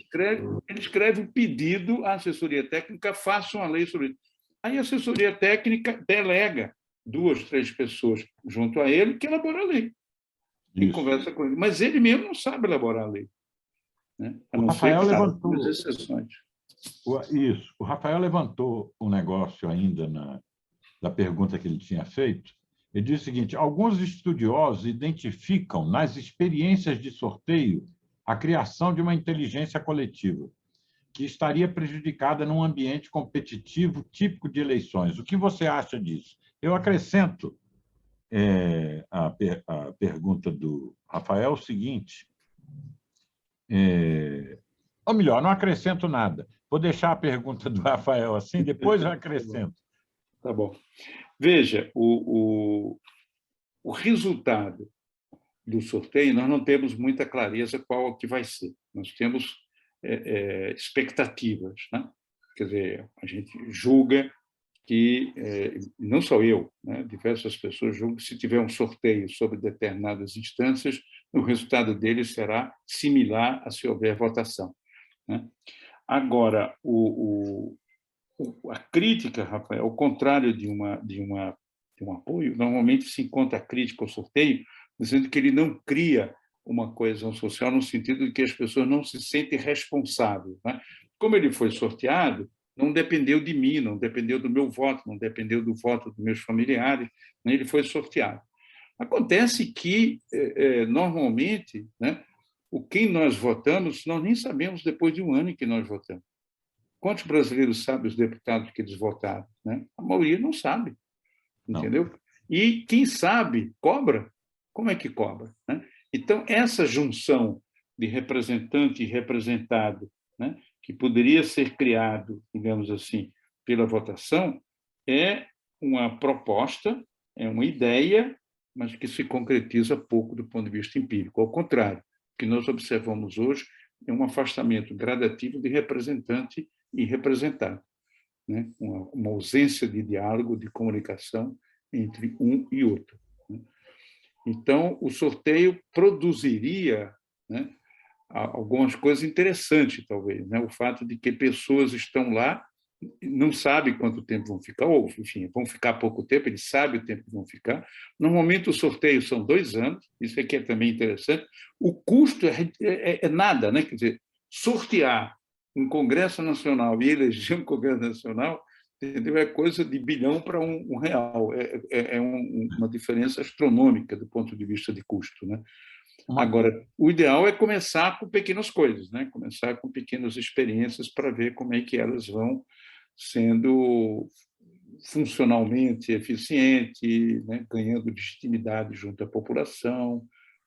escreve um pedido à assessoria técnica, faça uma lei sobre isso. Aí a assessoria técnica delega 2, 3 pessoas junto a ele que elaboram a lei. E conversa com ele. Mas ele mesmo não sabe elaborar a lei, né? A não ser que levantou as exceções. Isso. O Rafael levantou um negócio ainda da pergunta que ele tinha feito. Ele diz o seguinte: alguns estudiosos identificam nas experiências de sorteio a criação de uma inteligência coletiva, que estaria prejudicada num ambiente competitivo típico de eleições. O que você acha disso? Eu acrescento a pergunta do Rafael o seguinte, ou melhor, não acrescento nada. Vou deixar a pergunta do Rafael assim, depois eu acrescento. Tá bom. Veja, o resultado do sorteio, nós não temos muita clareza qual que vai ser. Nós temos expectativas, né? Quer dizer, a gente julga que, não só eu, né? Diversas pessoas julgam que se tiver um sorteio sobre determinadas instâncias, o resultado dele será similar a se houver votação, né? Agora, a crítica, Rafael, ao contrário de um apoio, normalmente se encontra a crítica ao sorteio dizendo que ele não cria uma coesão social no sentido de que as pessoas não se sentem responsáveis, né? Como ele foi sorteado, não dependeu de mim, não dependeu do meu voto, não dependeu do voto dos meus familiares, né? Ele foi sorteado. Acontece que, normalmente, né, quem nós votamos, nós nem sabemos depois de um ano em que nós votamos. Quantos brasileiros sabem os deputados que eles votaram, né? A maioria não sabe, entendeu? Não. E quem sabe, cobra. Como é que cobra, né? Então, essa junção de representante e representado, né, que poderia ser criado, digamos assim, pela votação, é uma proposta, é uma ideia, mas que se concretiza pouco do ponto de vista empírico. Ao contrário, o que nós observamos hoje é um afastamento gradativo de representante e representado, né? Uma ausência de diálogo, de comunicação entre um e outro, né? Então, o sorteio produziria, né, algumas coisas interessantes, talvez, né? O fato de que pessoas estão lá, não sabem quanto tempo vão ficar, ou, enfim, vão ficar pouco tempo, eles sabem o tempo que vão ficar. Normalmente, os sorteios são 2 anos, isso aqui é também interessante. O custo é nada, né? Quer dizer, sortear um Congresso Nacional e eleger um Congresso Nacional, entendeu? É coisa de bilhão para um real. Uma diferença astronômica do ponto de vista de custo, né? Agora, o ideal é começar com pequenas coisas, né? Começar com pequenas experiências para ver como é que elas vão sendo funcionalmente eficientes, né? Ganhando legitimidade junto à população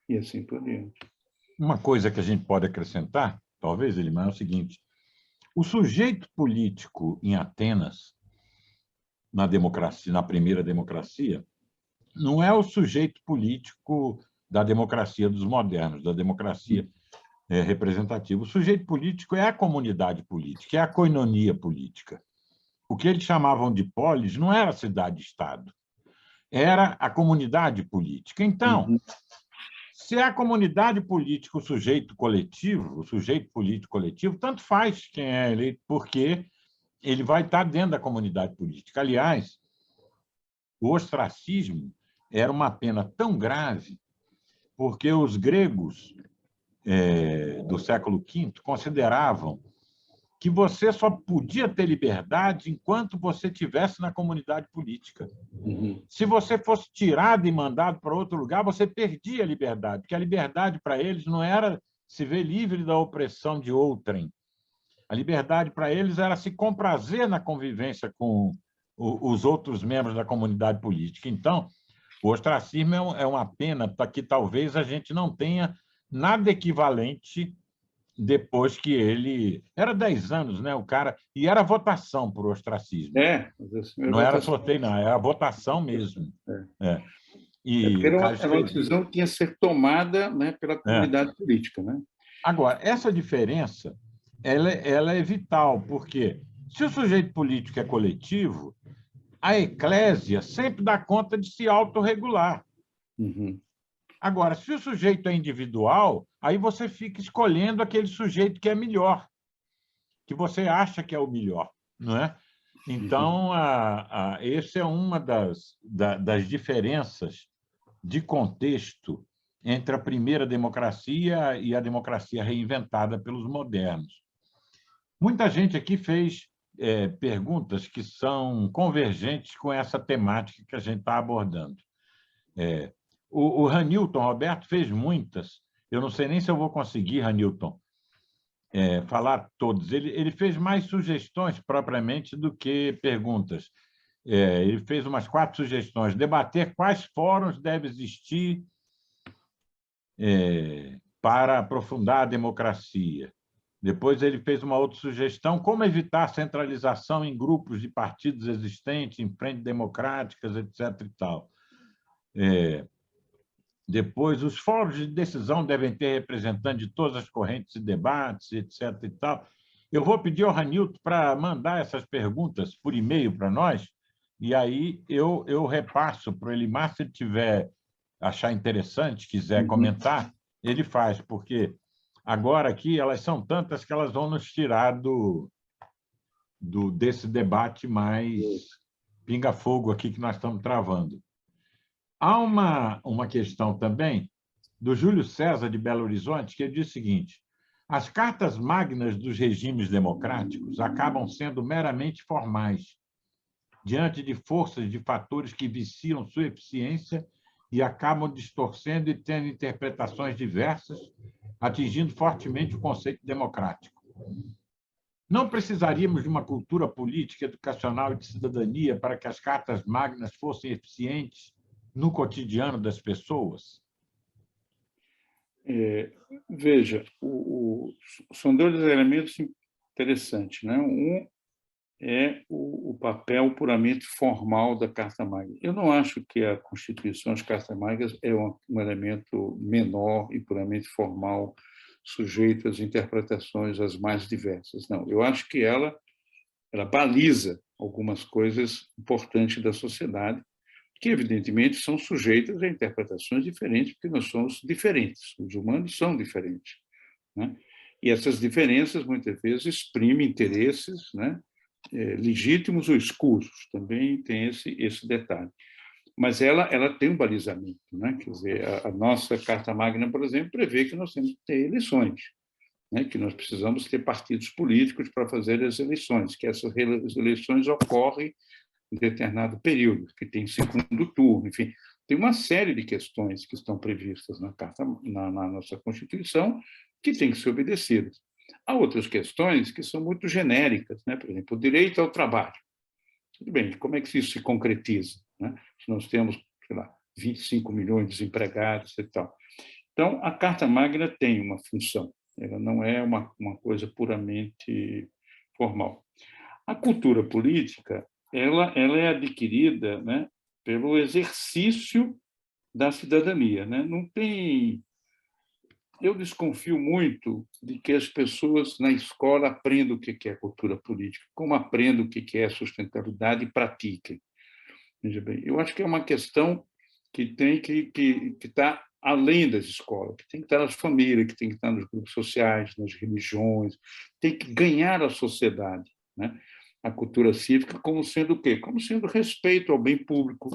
e assim por diante. Uma coisa que a gente pode acrescentar, talvez, Elimar, é o seguinte: o sujeito político em Atenas, na democracia, na primeira democracia, não é o sujeito político da democracia dos modernos, da democracia representativa. O sujeito político é a comunidade política, é a koinonia política. O que eles chamavam de polis não era cidade-estado, era a comunidade política. Então, se é a comunidade política o sujeito coletivo, o sujeito político coletivo, tanto faz quem é eleito, porque ele vai estar dentro da comunidade política. Aliás, o ostracismo era uma pena tão grave porque os gregos do século V consideravam que você só podia ter liberdade enquanto você estivesse na comunidade política. Se você fosse tirado e mandado para outro lugar, você perdia a liberdade, porque a liberdade para eles não era se ver livre da opressão de outrem. A liberdade para eles era se comprazer na convivência com os outros membros da comunidade política. Então, o ostracismo é uma pena para que talvez a gente não tenha nada equivalente depois que ele... Era 10 anos, né, o cara, e era votação para o ostracismo. Mas assim, era Não era votação. sorteio, não, era votação mesmo. Porque E o cara era uma escrevia. decisão que tinha que ser tomada, né, pela comunidade política, né? Agora, essa diferença ela é vital, porque se o sujeito político é coletivo, a eclésia sempre dá conta de se autorregular. Uhum. Agora, se o sujeito é individual, aí você fica escolhendo aquele sujeito que é melhor, que você acha que é o melhor, não é? Então, essa é uma das diferenças de contexto entre a primeira democracia e a democracia reinventada pelos modernos. Muita gente aqui fez perguntas que são convergentes com essa temática que a gente está abordando. O Ranilton Roberto fez muitas. Eu não sei nem se eu vou conseguir, Ranilton, falar todos. Ele fez mais sugestões, propriamente, do que perguntas. Ele fez umas 4 sugestões. Debater quais fóruns devem existir para aprofundar a democracia. Depois ele fez uma outra sugestão, como evitar a centralização em grupos de partidos existentes, em frentes democráticas, etc. e tal. Depois, os fóruns de decisão devem ter representantes de todas as correntes e debates, etc. e tal. Eu vou pedir ao Ranilton para mandar essas perguntas por e-mail para nós, e aí eu repasso para o Elimar, se ele tiver, achar interessante, quiser comentar, ele faz, porque agora aqui elas são tantas que elas vão nos tirar desse debate mais pinga-fogo aqui que nós estamos travando. Há uma questão também do Júlio César, de Belo Horizonte, que diz o seguinte: as cartas magnas dos regimes democráticos acabam sendo meramente formais, diante de forças de fatores que viciam sua eficiência e acabam distorcendo e tendo interpretações diversas, atingindo fortemente o conceito democrático. Não precisaríamos de uma cultura política, educacional e de cidadania para que as cartas magnas fossem eficientes no cotidiano das pessoas? Veja, são 2 elementos interessantes, né? Um é o papel puramente formal da Carta Magna. Eu não acho que a Constituição, as Cartas Magnas, é um elemento menor e puramente formal, sujeito às interpretações as mais diversas. Não, eu acho que ela baliza algumas coisas importantes da sociedade, que, evidentemente, são sujeitas a interpretações diferentes, porque nós somos diferentes, os humanos são diferentes, né? E essas diferenças, muitas vezes, exprimem interesses, né, legítimos ou escusos, também tem esse detalhe. Mas ela tem um balizamento, né? Quer dizer, a nossa Carta Magna, por exemplo, prevê que nós temos que ter eleições, né? Que nós precisamos ter partidos políticos para fazer as eleições, que essas eleições ocorrem em determinado período, que tem segundo turno, enfim, tem uma série de questões que estão previstas na nossa Constituição que têm que ser obedecidas. Há outras questões que são muito genéricas, né? Por exemplo, o direito ao trabalho. Tudo bem, como é que isso se concretiza, né? Se nós temos, sei lá, 25 milhões de desempregados e tal. Então, a Carta Magna tem uma função, ela não é uma coisa puramente formal. A cultura política, ela é adquirida, né, pelo exercício da cidadania, né? Não tem... Eu desconfio muito de que as pessoas na escola aprendam o que é cultura política, como aprendem o que é sustentabilidade e pratiquem. Veja bem, eu acho que é uma questão que tem que estar além das escolas, que tem que estar nas famílias, que tem que estar nos grupos sociais, nas religiões, tem que ganhar a sociedade, né? A cultura cívica como sendo o quê? Como sendo respeito ao bem público,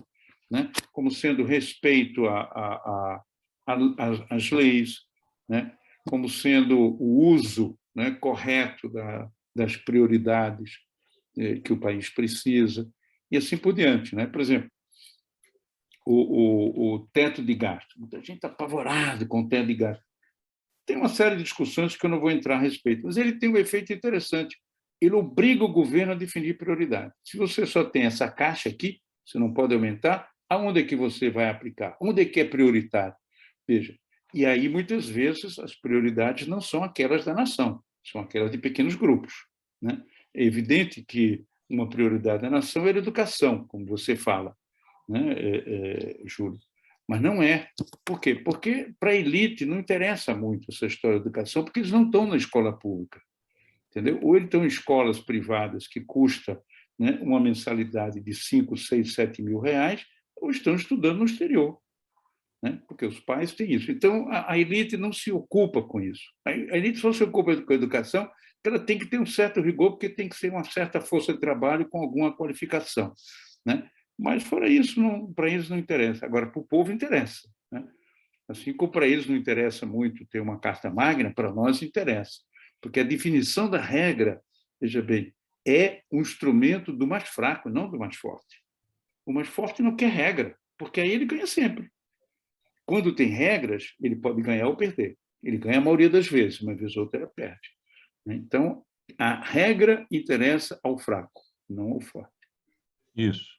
né? Como sendo respeito às leis, né? Como sendo o uso, né, correto das prioridades que o país precisa, e assim por diante, né? Por exemplo, o teto de gasto. Muita gente está apavorada com o teto de gasto. Tem uma série de discussões que eu não vou entrar a respeito, mas ele tem um efeito interessante. ele obriga o governo a definir prioridade. Se você só tem essa caixa aqui, você não pode aumentar, aonde é que você vai aplicar? Onde é que é prioritário? Veja, e aí, muitas vezes, as prioridades não são aquelas da nação, são aquelas de pequenos grupos, né? É evidente que uma prioridade da nação é a educação, como você fala, né, Júlio? Mas não é. Por quê? Porque para a elite não interessa muito essa história de educação, porque eles não estão na escola pública, entendeu? Ou eles estão em escolas privadas que custa, né, uma mensalidade de 5, 6, 7 mil reais, ou estão estudando no exterior, né? Porque os pais têm isso. Então, a elite não se ocupa com isso. A elite só se ocupa com a educação, porque ela tem que ter um certo rigor, porque tem que ser uma certa força de trabalho com alguma qualificação, né? Mas, fora isso, para eles não interessa. Agora, para o povo interessa, né? Assim como para eles não interessa muito ter uma carta magna, para nós interessa. Porque a definição da regra, veja bem, é um instrumento do mais fraco, não do mais forte. O mais forte não quer regra, porque aí ele ganha sempre. Quando tem regras, ele pode ganhar ou perder. Ele ganha a maioria das vezes, uma vez ou outra ele perde. Então, a regra interessa ao fraco, não ao forte. Isso.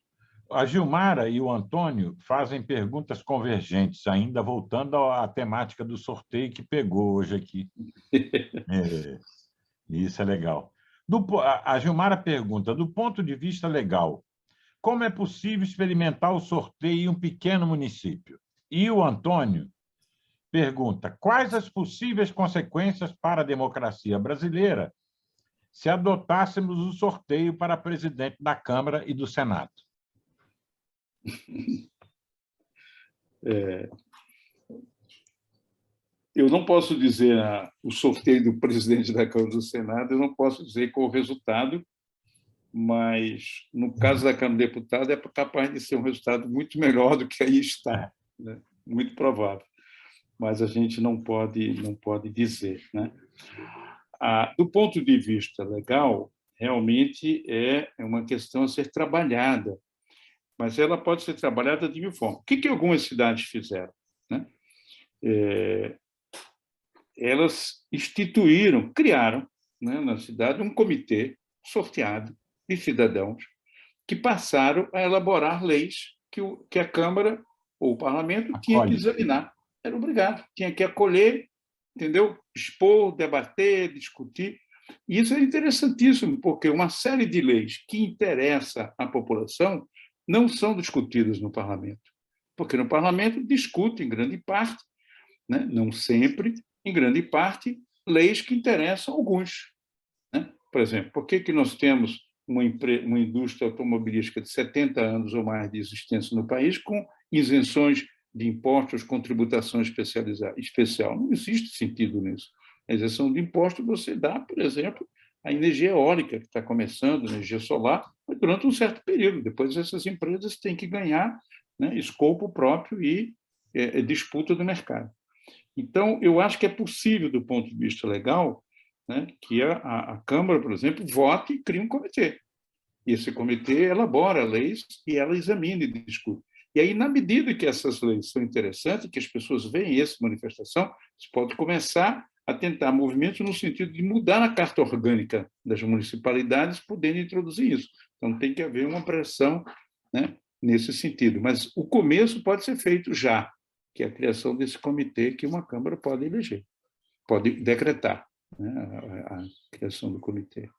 A Gilmara e o Antônio fazem perguntas convergentes, ainda voltando à temática do sorteio que pegou hoje aqui. Isso é legal. A Gilmara pergunta, do ponto de vista legal, como é possível experimentar o sorteio em um pequeno município? E o Antônio pergunta, quais as possíveis consequências para a democracia brasileira se adotássemos o sorteio para presidente da Câmara e do Senado? Eu não posso dizer o sorteio do presidente da Câmara e do Senado, eu não posso dizer qual o resultado, mas, no caso da Câmara de Deputados, é capaz de ser um resultado muito melhor do que aí está, né? Muito provável. Mas a gente não pode dizer, né? Do ponto de vista legal, realmente é uma questão a ser trabalhada, mas ela pode ser trabalhada de mil formas. O que algumas cidades fizeram, né? Elas criaram, né, na cidade um comitê sorteado de cidadãos que passaram a elaborar leis que a Câmara ou o Parlamento tinha que examinar. Era obrigado, tinha que acolher, entendeu? Expor, debater, discutir. E isso é interessantíssimo, porque uma série de leis que interessam à população não são discutidas no Parlamento, porque no Parlamento discute, em grande parte, né, não sempre, em grande parte, leis que interessam a alguns, né? Por exemplo, por que nós temos uma indústria automobilística de 70 anos ou mais de existência no país com isenções de impostos com tributação especial? Não existe sentido nisso. A isenção de impostos você dá, por exemplo, a energia eólica, que está começando, energia solar, mas durante um certo período. Depois, essas empresas têm que ganhar, né, escopo próprio e disputa do mercado. Então, eu acho que é possível, do ponto de vista legal, né, que a Câmara, por exemplo, vote e crie um comitê. E esse comitê elabora leis e ela examina e discute. E aí, na medida que essas leis são interessantes, que as pessoas veem essa manifestação, se pode começar a tentar movimentos no sentido de mudar a carta orgânica das municipalidades, podendo introduzir isso. Então, tem que haver uma pressão, né, nesse sentido. Mas o começo pode ser feito já, que é a criação desse comitê que uma Câmara pode eleger, pode decretar, né, a criação do comitê.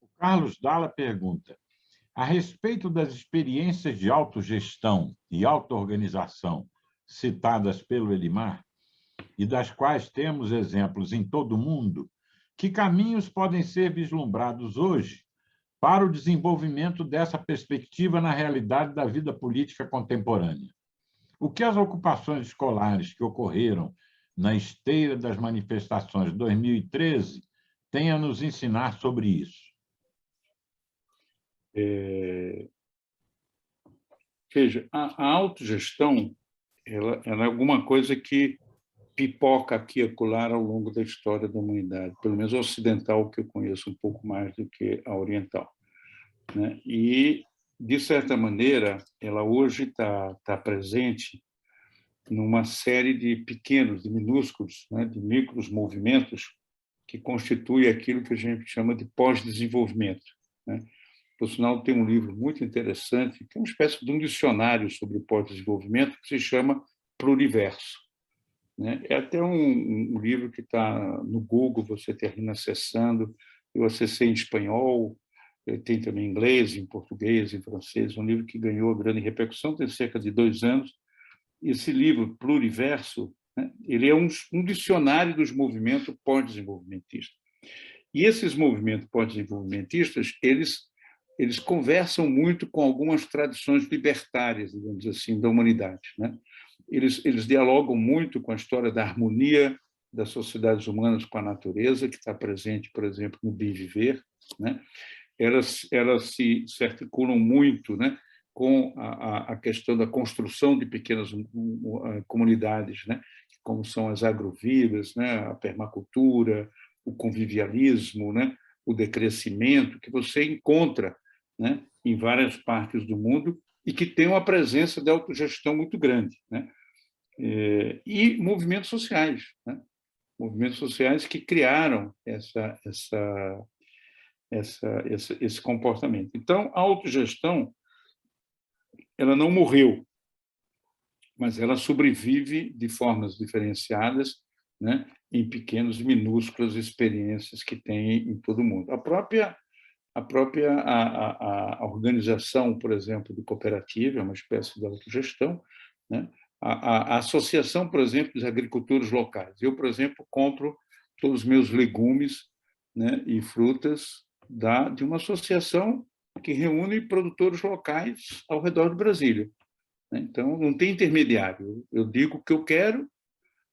O Carlos Dalla pergunta, a respeito das experiências de autogestão e auto-organização citadas pelo Elimar, e das quais temos exemplos em todo o mundo, que caminhos podem ser vislumbrados hoje para o desenvolvimento dessa perspectiva na realidade da vida política contemporânea? O que as ocupações escolares que ocorreram na esteira das manifestações de 2013 têm a nos ensinar sobre isso? Veja, a autogestão ela é alguma coisa que pipoca aqui e acolá ao longo da história da humanidade, pelo menos a ocidental, que eu conheço um pouco mais do que a oriental, né? E, de certa maneira, ela hoje está presente numa série de pequenos, de minúsculos, né, de micros movimentos que constitui aquilo que a gente chama de pós-desenvolvimento, né? Por sinal, tem um livro muito interessante, que é uma espécie de um dicionário sobre o pós-desenvolvimento, que se chama Pluriverso, né? É até um livro que está no Google, você termina acessando. Eu acessei em espanhol, tem também em inglês, em português, em francês. Um livro que ganhou grande repercussão, tem cerca de 2 anos. Esse livro, Pluriverso, né, ele é um dicionário dos movimentos pós-desenvolvimentistas. E esses movimentos pós-desenvolvimentistas, eles conversam muito com algumas tradições libertárias, digamos assim, da humanidade, né? Eles dialogam muito com a história da harmonia das sociedades humanas com a natureza, que está presente, por exemplo, no Bem Viver, né? Elas se articulam muito, né, com a questão da construção de pequenas comunidades, né, como são as agrovidas, né, a permacultura, o convivialismo, né, o decrescimento, que você encontra, né, em várias partes do mundo e que tem uma presença de autogestão muito grande, né? E movimentos sociais, né? Movimentos sociais que criaram esse comportamento. Então, a autogestão, ela não morreu, mas ela sobrevive de formas diferenciadas, né, em pequenas e minúsculas experiências que tem em todo o mundo. A própria organização, por exemplo, de cooperativa é uma espécie de autogestão, né? A associação, por exemplo, dos agricultores locais. Eu, por exemplo, compro todos os meus legumes, né, e frutas de uma associação que reúne produtores locais ao redor de Brasília. Então, não tem intermediário. Eu digo o que eu quero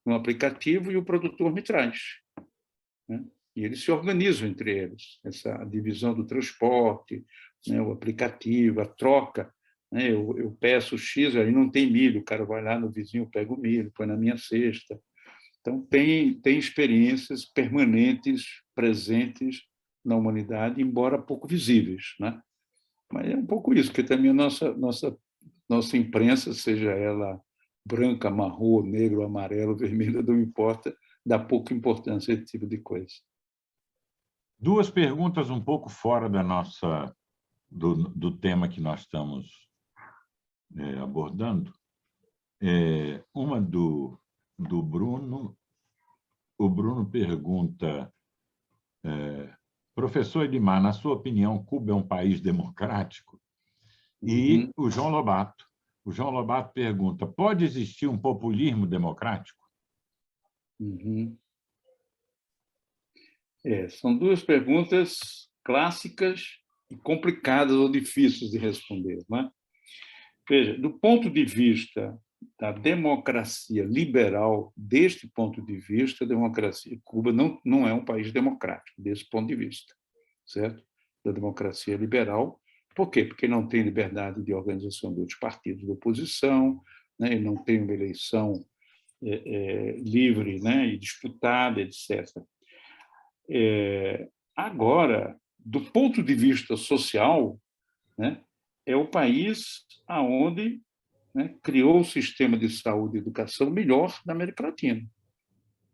no aplicativo e o produtor me traz, né? E eles se organizam entre eles. Essa divisão do transporte, né, o aplicativo, a troca, né? Eu peço X, aí não tem milho, o cara vai lá no vizinho, pega o milho, põe na minha cesta. Então, tem experiências permanentes, presentes na humanidade, embora pouco visíveis, né? Mas é um pouco isso, que também a nossa imprensa, seja ela branca, marrom, negro, amarelo, vermelho, não importa, dá pouca importância a esse tipo de coisa. 2 perguntas um pouco fora do tema que nós estamos abordando. Uma do Bruno. O Bruno pergunta: professor Edmar, na sua opinião, Cuba é um país democrático? E o João Lobato pergunta: pode existir um populismo democrático? São 2 perguntas clássicas e complicadas ou difíceis de responder, né? Veja, do ponto de vista da democracia liberal, deste ponto de vista, a democracia Cuba não é um país democrático, desse ponto de vista, certo? Da democracia liberal. Por quê? Porque não tem liberdade de organização dos partidos de oposição, né? Não tem uma eleição livre, né, e disputada, etc. Agora, do ponto de vista social, né, é o país onde, né, criou o sistema de saúde e educação melhor da América Latina.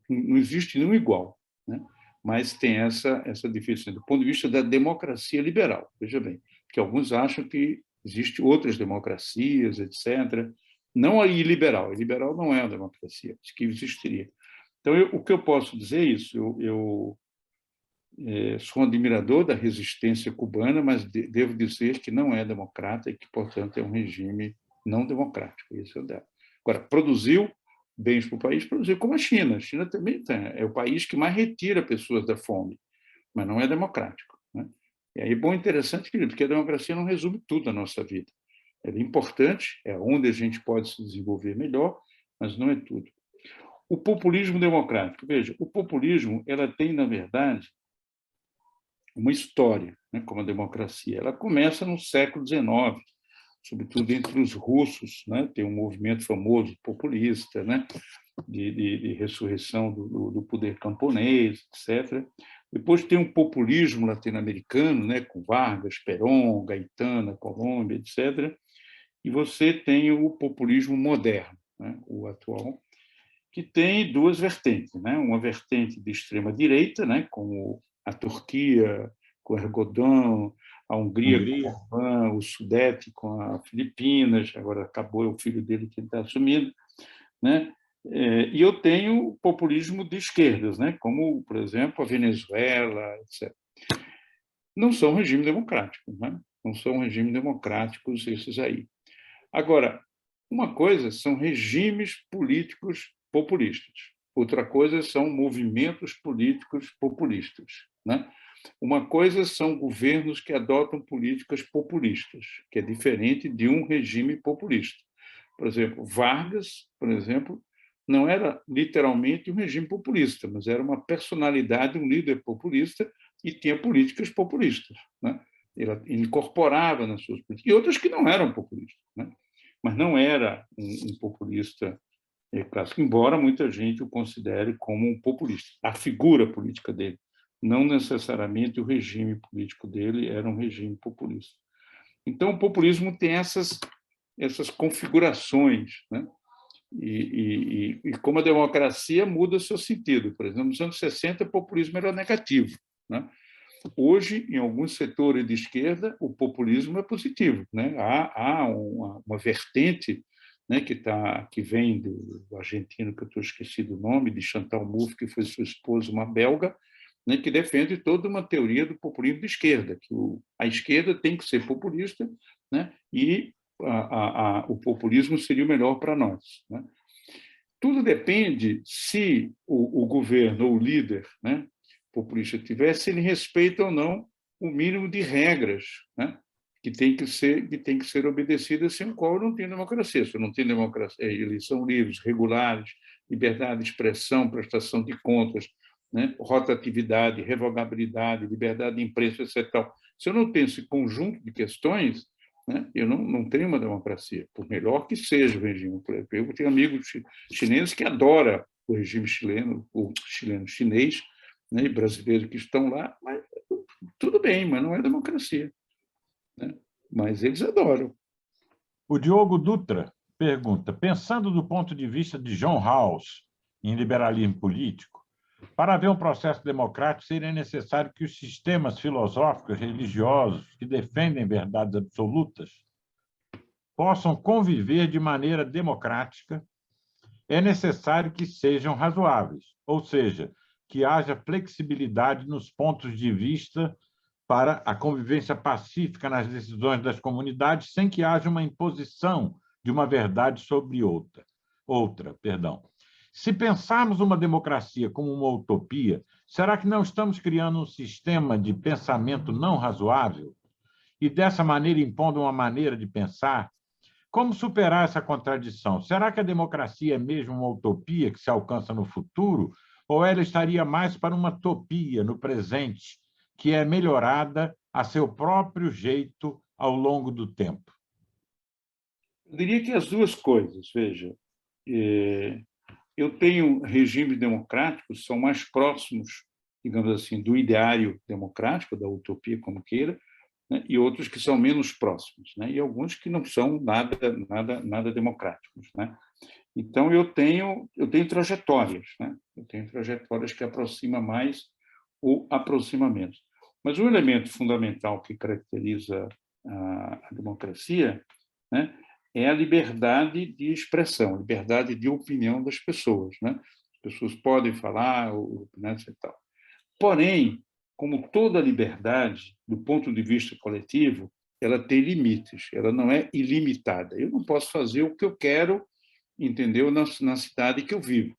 Não existe nenhum igual, né? Mas tem essa diferença do ponto de vista da democracia liberal. Veja bem, que alguns acham que existem outras democracias, etc. Não a iliberal. A liberal não é uma democracia, isso que existiria. Então, o que eu posso dizer é isso. Eu sou um admirador da resistência cubana, mas devo dizer que não é democrata e que, portanto, é um regime não democrático. Isso é o dela. Agora, produziu bens para o país, produziu como a China. A China também é o país que mais retira pessoas da fome, mas não é democrático, né? E aí, bom, interessante, porque a democracia não resume tudo na nossa vida. Ela é importante, é onde a gente pode se desenvolver melhor, mas não é tudo. O populismo democrático. Veja, o populismo ela tem, na verdade, uma história, né, como a democracia. Ela começa no século XIX, sobretudo entre os russos, né? Tem um movimento famoso populista, né? de ressurreição do poder camponês, etc. Depois tem um populismo latino-americano, né? Com Vargas, Perón, Gaitana, Colômbia, etc. E você tem o populismo moderno, né? O atual. que tem duas vertentes, né? Uma vertente de extrema-direita, né? Como a Turquia, com Erdogan, a Hungria com Orbán, o Sudete com a Filipinas, agora acabou, é o filho dele que está assumindo, né? E eu tenho populismo de esquerdas, né? Como, por exemplo, a Venezuela, etc. Não são regimes democráticos, né? Não são regimes democráticos esses aí. Agora, uma coisa são regimes políticos populistas, outra coisa são movimentos políticos populistas, né? Uma coisa são governos que adotam políticas populistas, que é diferente de um regime populista. Por exemplo, Vargas, por exemplo, não era literalmente um regime populista, mas era uma personalidade, um líder populista e tinha políticas populistas, né? Ele incorporava nas suas políticas, e outras que não eram populistas, né? Mas não era um populista clássico, embora muita gente o considere como um populista. A figura política dele, não necessariamente o regime político dele era um regime populista. Então, o populismo tem essas configurações, né? E como a democracia muda seu sentido. Por exemplo, nos anos 60, o populismo era negativo, né? Hoje, em alguns setores de esquerda, o populismo é positivo, né? Há uma vertente, né, que vem do argentino, que eu estou esquecido o nome, de Chantal Mouffe, que foi sua esposa, uma belga, né, que defende toda uma teoria do populismo de esquerda, que a esquerda tem que ser populista, né, e o populismo seria o melhor para nós, né? Tudo depende se o governo ou o líder, né, populista tiver, se ele respeita ou não o mínimo de regras, né, que tem que ser obedecidas, sem o qual não tem democracia. Se não tem democracia, eleição livres, regulares, liberdade de expressão, prestação de contas, né, rotatividade, revogabilidade, liberdade de imprensa, etc. Se eu não tenho esse conjunto de questões, né, eu não tenho uma democracia, por melhor que seja o regime. Eu tenho amigos chineses que adoram o regime chileno, o chinês, né, e brasileiros que estão lá, mas tudo bem, mas não é democracia, né? Mas eles adoram. O Diogo Dutra pergunta, pensando do ponto de vista de John Rawls em liberalismo político, para haver um processo democrático seria necessário que os sistemas filosóficos religiosos que defendem verdades absolutas possam conviver de maneira democrática. É necessário que sejam razoáveis, ou seja, que haja flexibilidade nos pontos de vista para a convivência pacífica nas decisões das comunidades, sem que haja uma imposição de uma verdade sobre outra. Se pensarmos uma democracia como uma utopia, será que não estamos criando um sistema de pensamento não razoável e, dessa maneira, impondo uma maneira de pensar? Como superar essa contradição? Será que a democracia é mesmo uma utopia que se alcança no futuro, ou ela estaria mais para uma utopia no presente, que é melhorada a seu próprio jeito ao longo do tempo? Eu diria que as duas coisas, veja. Eu tenho regimes democráticos que são mais próximos, digamos assim, do ideário democrático, da utopia, como queira, né, e outros que são menos próximos, né, e alguns que não são nada democráticos, né? Então, eu tenho trajetórias, né? Eu tenho trajetórias que aproximam mais o aproximamento. Mas o elemento fundamental que caracteriza a democracia, né, é a liberdade de expressão, a liberdade de opinião das pessoas, né? As pessoas podem falar, né, e tal. Porém, como toda liberdade, do ponto de vista coletivo, ela tem limites, ela não é ilimitada. Eu não posso fazer o que eu quero, entendeu, na cidade que eu vivo.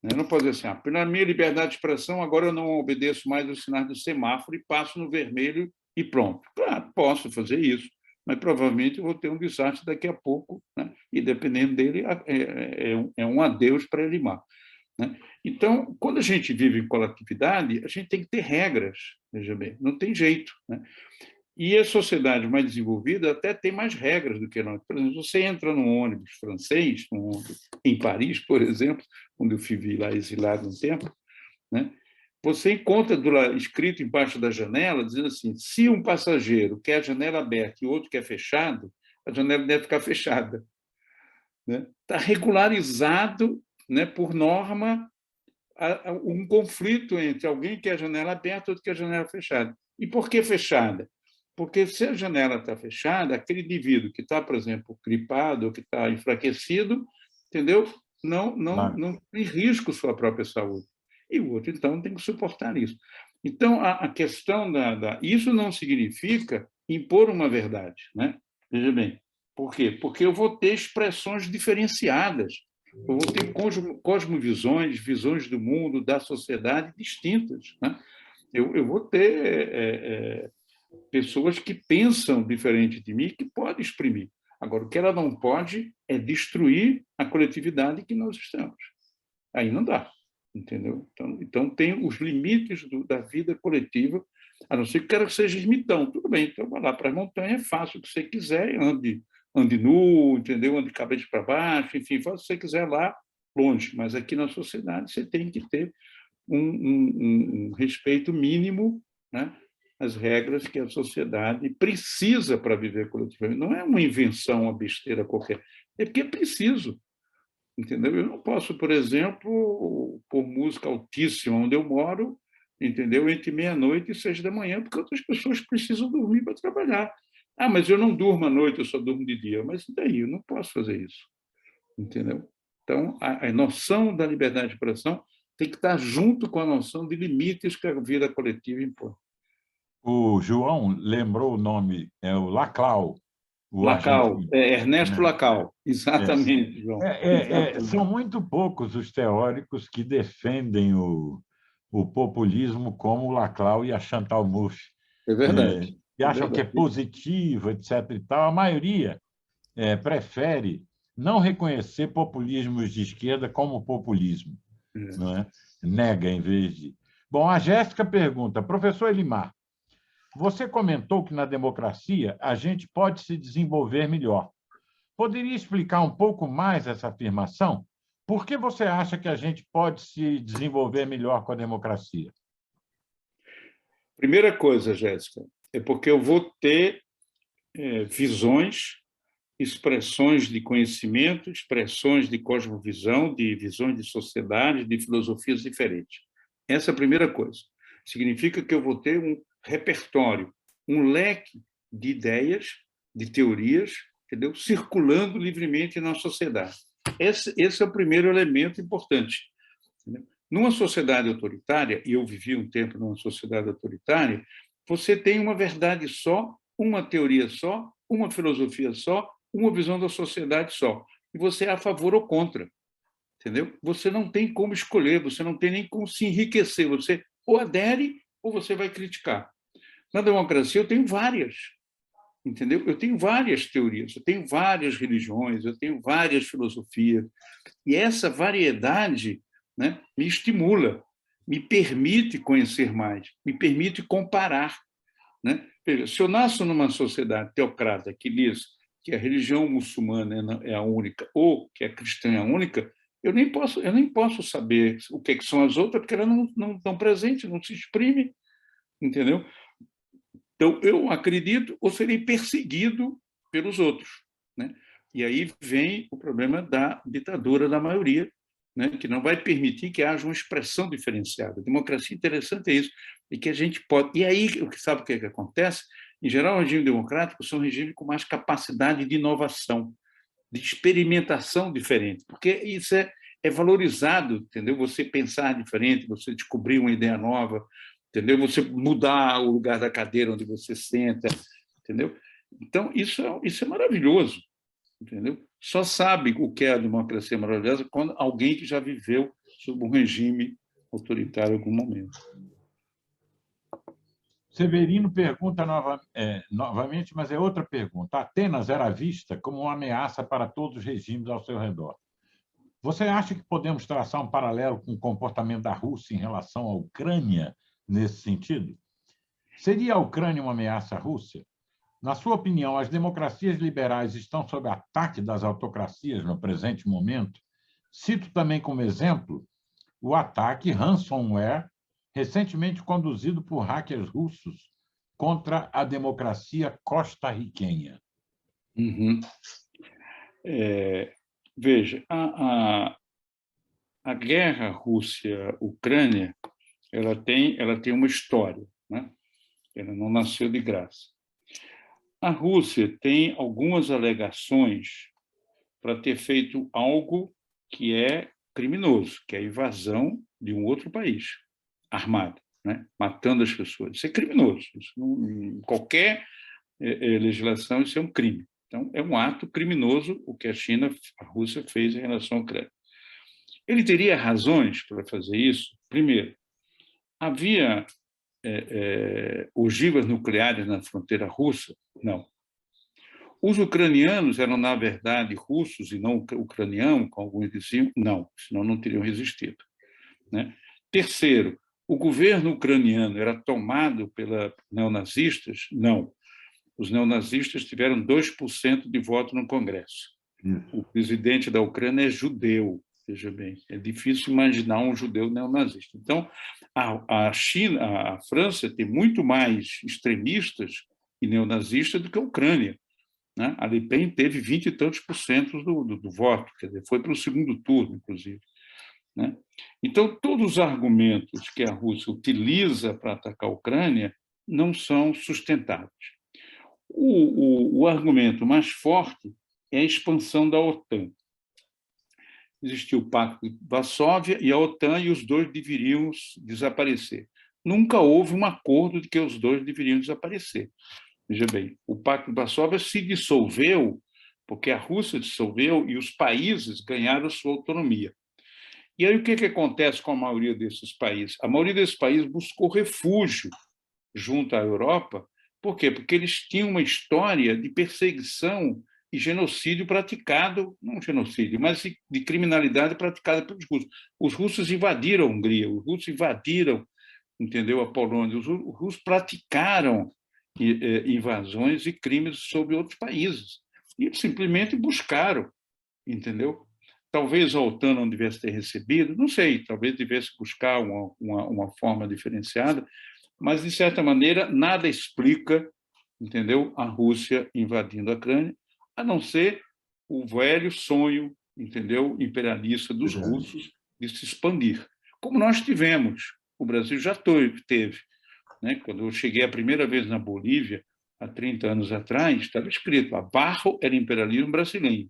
Eu não posso dizer assim, pela minha liberdade de expressão, agora eu não obedeço mais os sinais do semáforo e passo no vermelho e pronto. Claro, posso fazer isso, mas provavelmente eu vou ter um desastre daqui a pouco, né? E dependendo dele, é um adeus para Elimar, né? Então, quando a gente vive em coletividade, a gente tem que ter regras, veja bem, não tem jeito, né? E a sociedade mais desenvolvida até tem mais regras do que nós. Por exemplo, você entra num ônibus francês, em Paris, por exemplo, onde eu vivi lá exilado um tempo, né? Você encontra escrito embaixo da janela, dizendo assim, se um passageiro quer a janela aberta e outro quer fechado, a janela deve ficar fechada, né? Está regularizado né, por norma, um conflito entre alguém que quer a janela aberta e outro que quer a janela fechada. E por que fechada? Porque se a janela está fechada, aquele indivíduo que está, por exemplo, gripado ou que está enfraquecido, entendeu? Não tem risco sua própria saúde. E o outro, então, tem que suportar isso. Então, a questão Isso não significa impor uma verdade, né? Veja bem, por quê? Porque eu vou ter expressões diferenciadas, eu vou ter cosmovisões, visões do mundo, da sociedade distintas, né? Eu vou ter pessoas que pensam diferente de mim, que podem exprimir. Agora, o que ela não pode é destruir a coletividade que nós estamos. Aí não dá, entendeu? Então tem os limites da vida coletiva, a não ser que quero que seja ermitão. Tudo bem, então vai lá para a montanha, faça o que você quiser, ande nu, entendeu? Ande cabeça para baixo, enfim, faça o que você quiser lá, longe. Mas aqui na sociedade você tem que ter um respeito mínimo, né, às regras que a sociedade precisa para viver coletivamente. Não é uma invenção, uma besteira qualquer, é porque é preciso. Entendeu? Eu não posso, por exemplo, pôr música altíssima onde eu moro, entendeu? Entre meia-noite e 6 da manhã, porque outras pessoas precisam dormir para trabalhar. Ah, mas eu não durmo à noite, eu só durmo de dia. Mas daí? Eu não posso fazer isso. Entendeu? Então, a noção da liberdade de expressão tem que estar junto com a noção de limites que a vida coletiva impõe. O João lembrou o nome, é o Laclau, o Laclau, argentino. Ernesto Laclau, exatamente, João. São muito poucos os teóricos que defendem o populismo como o Laclau e a Chantal Mouffe, É verdade. que acham que é positivo, etc. E tal. A maioria prefere não reconhecer populismos de esquerda como populismo, não é? Nega em vez de... Bom, a Jéssica pergunta, professor Elimar, você comentou que na democracia a gente pode se desenvolver melhor. Poderia explicar um pouco mais essa afirmação? Por que você acha que a gente pode se desenvolver melhor com a democracia? Primeira coisa, Jéssica, é porque eu vou ter visões, expressões de conhecimento, expressões de cosmovisão, de visões de sociedade, de filosofias diferentes. Essa é a primeira coisa. Significa que eu vou ter um repertório, um leque de ideias, de teorias, entendeu? Circulando livremente na sociedade. Esse é o primeiro elemento importante. Entendeu? Numa sociedade autoritária, e eu vivi um tempo numa sociedade autoritária, você tem uma verdade só, uma teoria só, uma filosofia só, uma visão da sociedade só. E você é a favor ou contra. Entendeu? Você não tem como escolher, você não tem nem como se enriquecer. Você ou adere ou você vai criticar. Na democracia, eu tenho várias. Entendeu? Eu tenho várias teorias, eu tenho várias religiões, eu tenho várias filosofias. E essa variedade, né, me estimula, me permite conhecer mais, me permite comparar. Né? Se eu nasço numa sociedade teocrata que diz que a religião muçulmana é a única ou que a cristã é a única, eu nem posso saber o que são as outras, porque elas não estão presentes, não se exprimem, entendeu? Então, eu acredito ou serei perseguido pelos outros, né? E aí vem o problema da ditadura da maioria, né? Que não vai permitir que haja uma expressão diferenciada. A democracia interessante é isso, e que a gente pode... E aí, sabe o que acontece? Em geral, o regime democrático são regimes com mais capacidade de inovação, de experimentação diferente, porque isso é valorizado, entendeu? Você pensar diferente, você descobrir uma ideia nova, entendeu? Você mudar o lugar da cadeira onde você senta, entendeu? Então, isso é maravilhoso, entendeu? Só sabe o que é a democracia maravilhosa quando alguém que já viveu sob um regime autoritário em algum momento. Severino pergunta novamente, mas é outra pergunta. Atenas era vista como uma ameaça para todos os regimes ao seu redor. Você acha que podemos traçar um paralelo com o comportamento da Rússia em relação à Ucrânia nesse sentido? Seria a Ucrânia uma ameaça à Rússia? Na sua opinião, as democracias liberais estão sob ataque das autocracias no presente momento? Cito também como exemplo o ataque ransomware recentemente conduzido por hackers russos contra a democracia costarriquenha. Veja, a guerra Rússia-Ucrânia ela tem uma história, né? Ela não nasceu de graça. A Rússia tem algumas alegações para ter feito algo que é criminoso, que é a invasão de um outro país, armado, né? Matando as pessoas. Isso é criminoso. Isso não, em qualquer legislação, isso é um crime. Então, é um ato criminoso o que a Rússia fez em relação à Ucrânia. Ele teria razões para fazer isso? Primeiro, havia ogivas nucleares na fronteira russa? Não. Os ucranianos eram, na verdade, russos e não ucranianos, como alguns diziam? Não, senão não teriam resistido, né? Terceiro, o governo ucraniano era tomado pelos neonazistas? Não. Os neonazistas tiveram 2% de voto no Congresso. O presidente da Ucrânia é judeu, veja bem, é difícil imaginar um judeu neonazista. Então, a França tem muito mais extremistas e neonazistas do que a Ucrânia, né? A Le Pen teve 20 e tantos por cento do voto, quer dizer, foi para o segundo turno, inclusive, né? Então, todos os argumentos que a Rússia utiliza para atacar a Ucrânia não são sustentáveis. O argumento mais forte é a expansão da OTAN. Existiu o Pacto de Varsóvia e a OTAN, e os dois deveriam desaparecer. Nunca houve um acordo de que os dois deveriam desaparecer. Veja bem, o Pacto de Varsóvia se dissolveu porque a Rússia dissolveu e os países ganharam sua autonomia. E aí o que acontece com a maioria desses países? A maioria desses países buscou refúgio junto à Europa. Por quê? Porque eles tinham uma história de perseguição e genocídio praticado, não genocídio, mas de criminalidade praticada pelos russos. Os russos invadiram a Hungria, os russos invadiram, entendeu, a Polônia, os russos praticaram invasões e crimes sobre outros países. E simplesmente buscaram, entendeu? Talvez a OTAN não devesse ter recebido, não sei, talvez devesse buscar uma forma diferenciada, mas, de certa maneira, nada explica, entendeu, a Rússia invadindo a Ucrânia, a não ser o velho sonho, entendeu, imperialista dos russos de se expandir. Como nós tivemos, o Brasil já teve, né? Quando eu cheguei a primeira vez na Bolívia, há 30 anos atrás, estava escrito: abaixo era imperialismo brasileiro,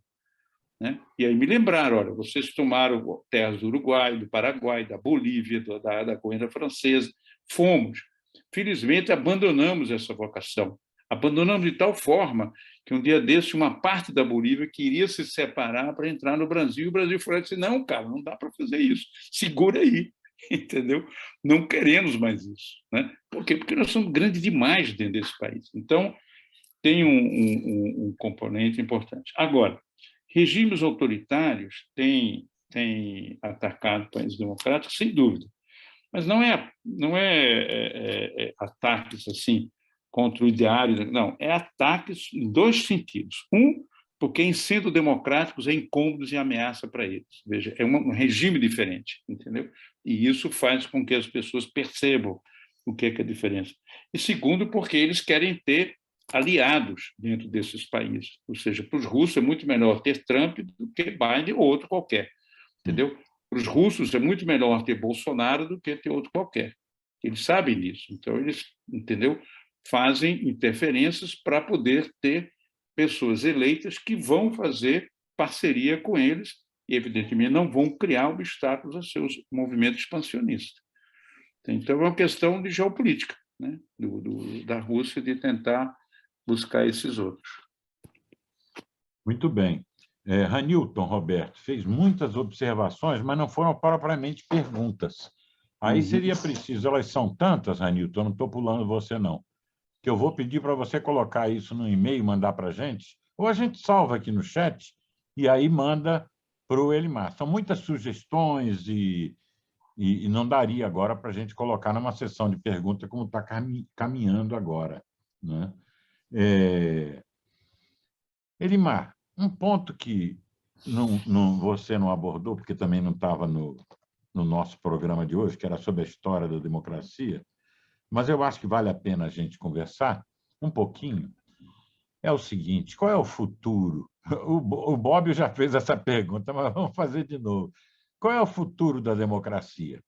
né? E aí me lembraram: olha, vocês tomaram terras do Uruguai, do Paraguai, da Bolívia, da colônia francesa. Fomos. Felizmente, abandonamos essa vocação. Abandonamos de tal forma que um dia desse uma parte da Bolívia queria se separar para entrar no Brasil, e o Brasil falou assim: não, cara, não dá para fazer isso, segura aí, entendeu? Não queremos mais isso, né? Por quê? Porque nós somos grandes demais dentro desse país. Então, tem um componente importante. Agora, regimes autoritários têm atacado países democráticos, sem dúvida, mas não é ataques assim contra o ideário, não, é ataques em dois sentidos. Um, porque em sendo democráticos é incômodos e ameaça para eles. Veja, é um regime diferente, entendeu? E isso faz com que as pessoas percebam o que é a diferença. E segundo, porque eles querem ter aliados dentro desses países. Ou seja, para os russos é muito melhor ter Trump do que Biden ou outro qualquer, entendeu? Para os russos é muito melhor ter Bolsonaro do que ter outro qualquer. Eles sabem disso. Então, eles, entendeu, fazem interferências para poder ter pessoas eleitas que vão fazer parceria com eles e, evidentemente, não vão criar obstáculos a seus movimentos expansionistas. Então, é uma questão de geopolítica, né? Da Rússia de tentar buscar esses outros. Muito bem. Ranilton Roberto fez muitas observações, mas não foram propriamente perguntas. Aí seria preciso, elas são tantas, Ranilton, eu não estou pulando você, não, que eu vou pedir para você colocar isso no e-mail, mandar para a gente, ou a gente salva aqui no chat e aí manda para o Elimar. São muitas sugestões e não daria agora para a gente colocar numa sessão de pergunta como está caminhando agora, né? Elimar, um ponto que você não abordou, porque também não estava no nosso programa de hoje, que era sobre a história da democracia, mas eu acho que vale a pena a gente conversar um pouquinho, é o seguinte: qual é o futuro? O Bob já fez essa pergunta, mas vamos fazer de novo. Qual é o futuro da democracia?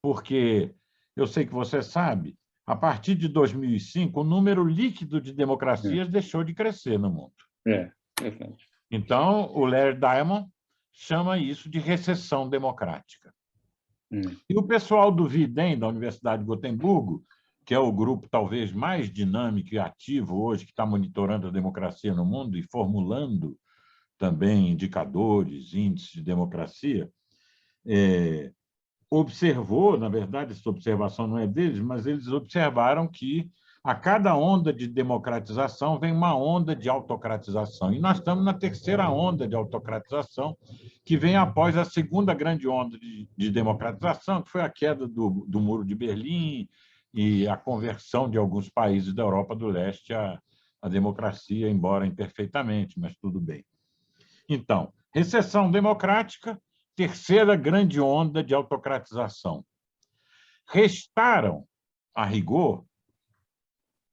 Porque eu sei que você sabe, a partir de 2005, o número líquido de democracias deixou de crescer no mundo. É verdade. Então, o Larry Diamond chama isso de recessão democrática. E o pessoal do VIDEM, da Universidade de Gotemburgo, que é o grupo talvez mais dinâmico e ativo hoje, que está monitorando a democracia no mundo e formulando também indicadores, índices de democracia, observou, na verdade, essa observação não é deles, mas eles observaram que a cada onda de democratização vem uma onda de autocratização. E nós estamos na terceira onda de autocratização, que vem após a segunda grande onda de democratização, que foi a queda do Muro de Berlim e a conversão de alguns países da Europa do Leste à democracia, embora imperfeitamente, mas tudo bem. Então, recessão democrática, terceira grande onda de autocratização. Restaram, a rigor,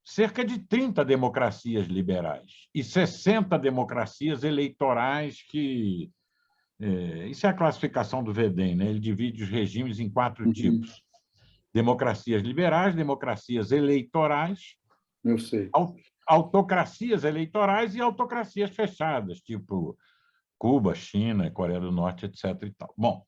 cerca de 30 democracias liberais e 60 democracias eleitorais que... isso é a classificação do VEDEM, né? Ele divide os regimes em 4 tipos. Democracias liberais, democracias eleitorais, eu sei. Autocracias eleitorais e autocracias fechadas, tipo Cuba, China, Coreia do Norte, etc. E tal. Bom,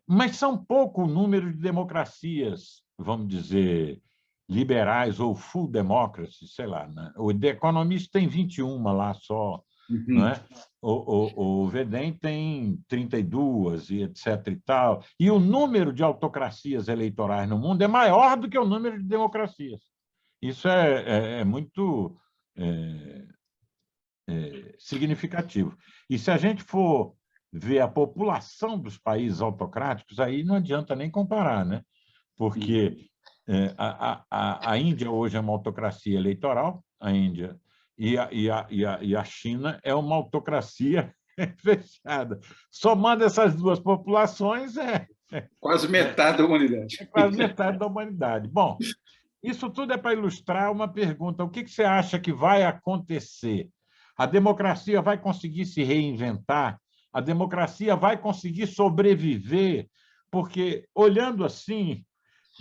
mas são pouco o número de democracias, vamos dizer, liberais ou full democracy, sei lá. Né? O The Economist tem 21 lá só, não é? O VEDEM tem 32 e etc. e tal. E o número de autocracias eleitorais no mundo é maior do que o número de democracias. Isso é muito significativo. E se a gente for ver a população dos países autocráticos, aí não adianta nem comparar, né? Porque a Índia hoje é uma autocracia eleitoral, a Índia, e a China é uma autocracia fechada. Somando essas duas populações, quase metade da humanidade. É quase metade da humanidade. Bom, isso tudo é para ilustrar uma pergunta. O que você acha que vai acontecer? A democracia vai conseguir se reinventar? A democracia vai conseguir sobreviver? Porque, olhando assim,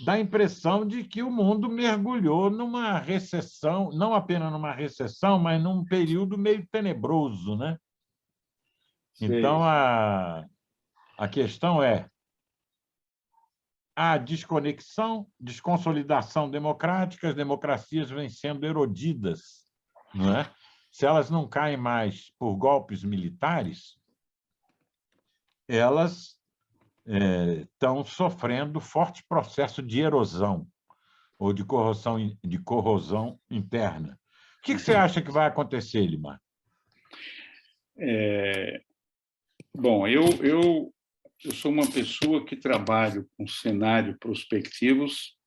dá a impressão de que o mundo mergulhou numa recessão, não apenas numa recessão, mas num período meio tenebroso, né? Então, a questão é a desconexão, desconsolidação democrática, as democracias vêm sendo erodidas, não é? Se elas não caem mais por golpes militares, elas estão sofrendo forte processo de erosão ou de corrosão interna. O que você acha que vai acontecer, Limar? Bom, eu sou uma pessoa que trabalho com cenário prospectivos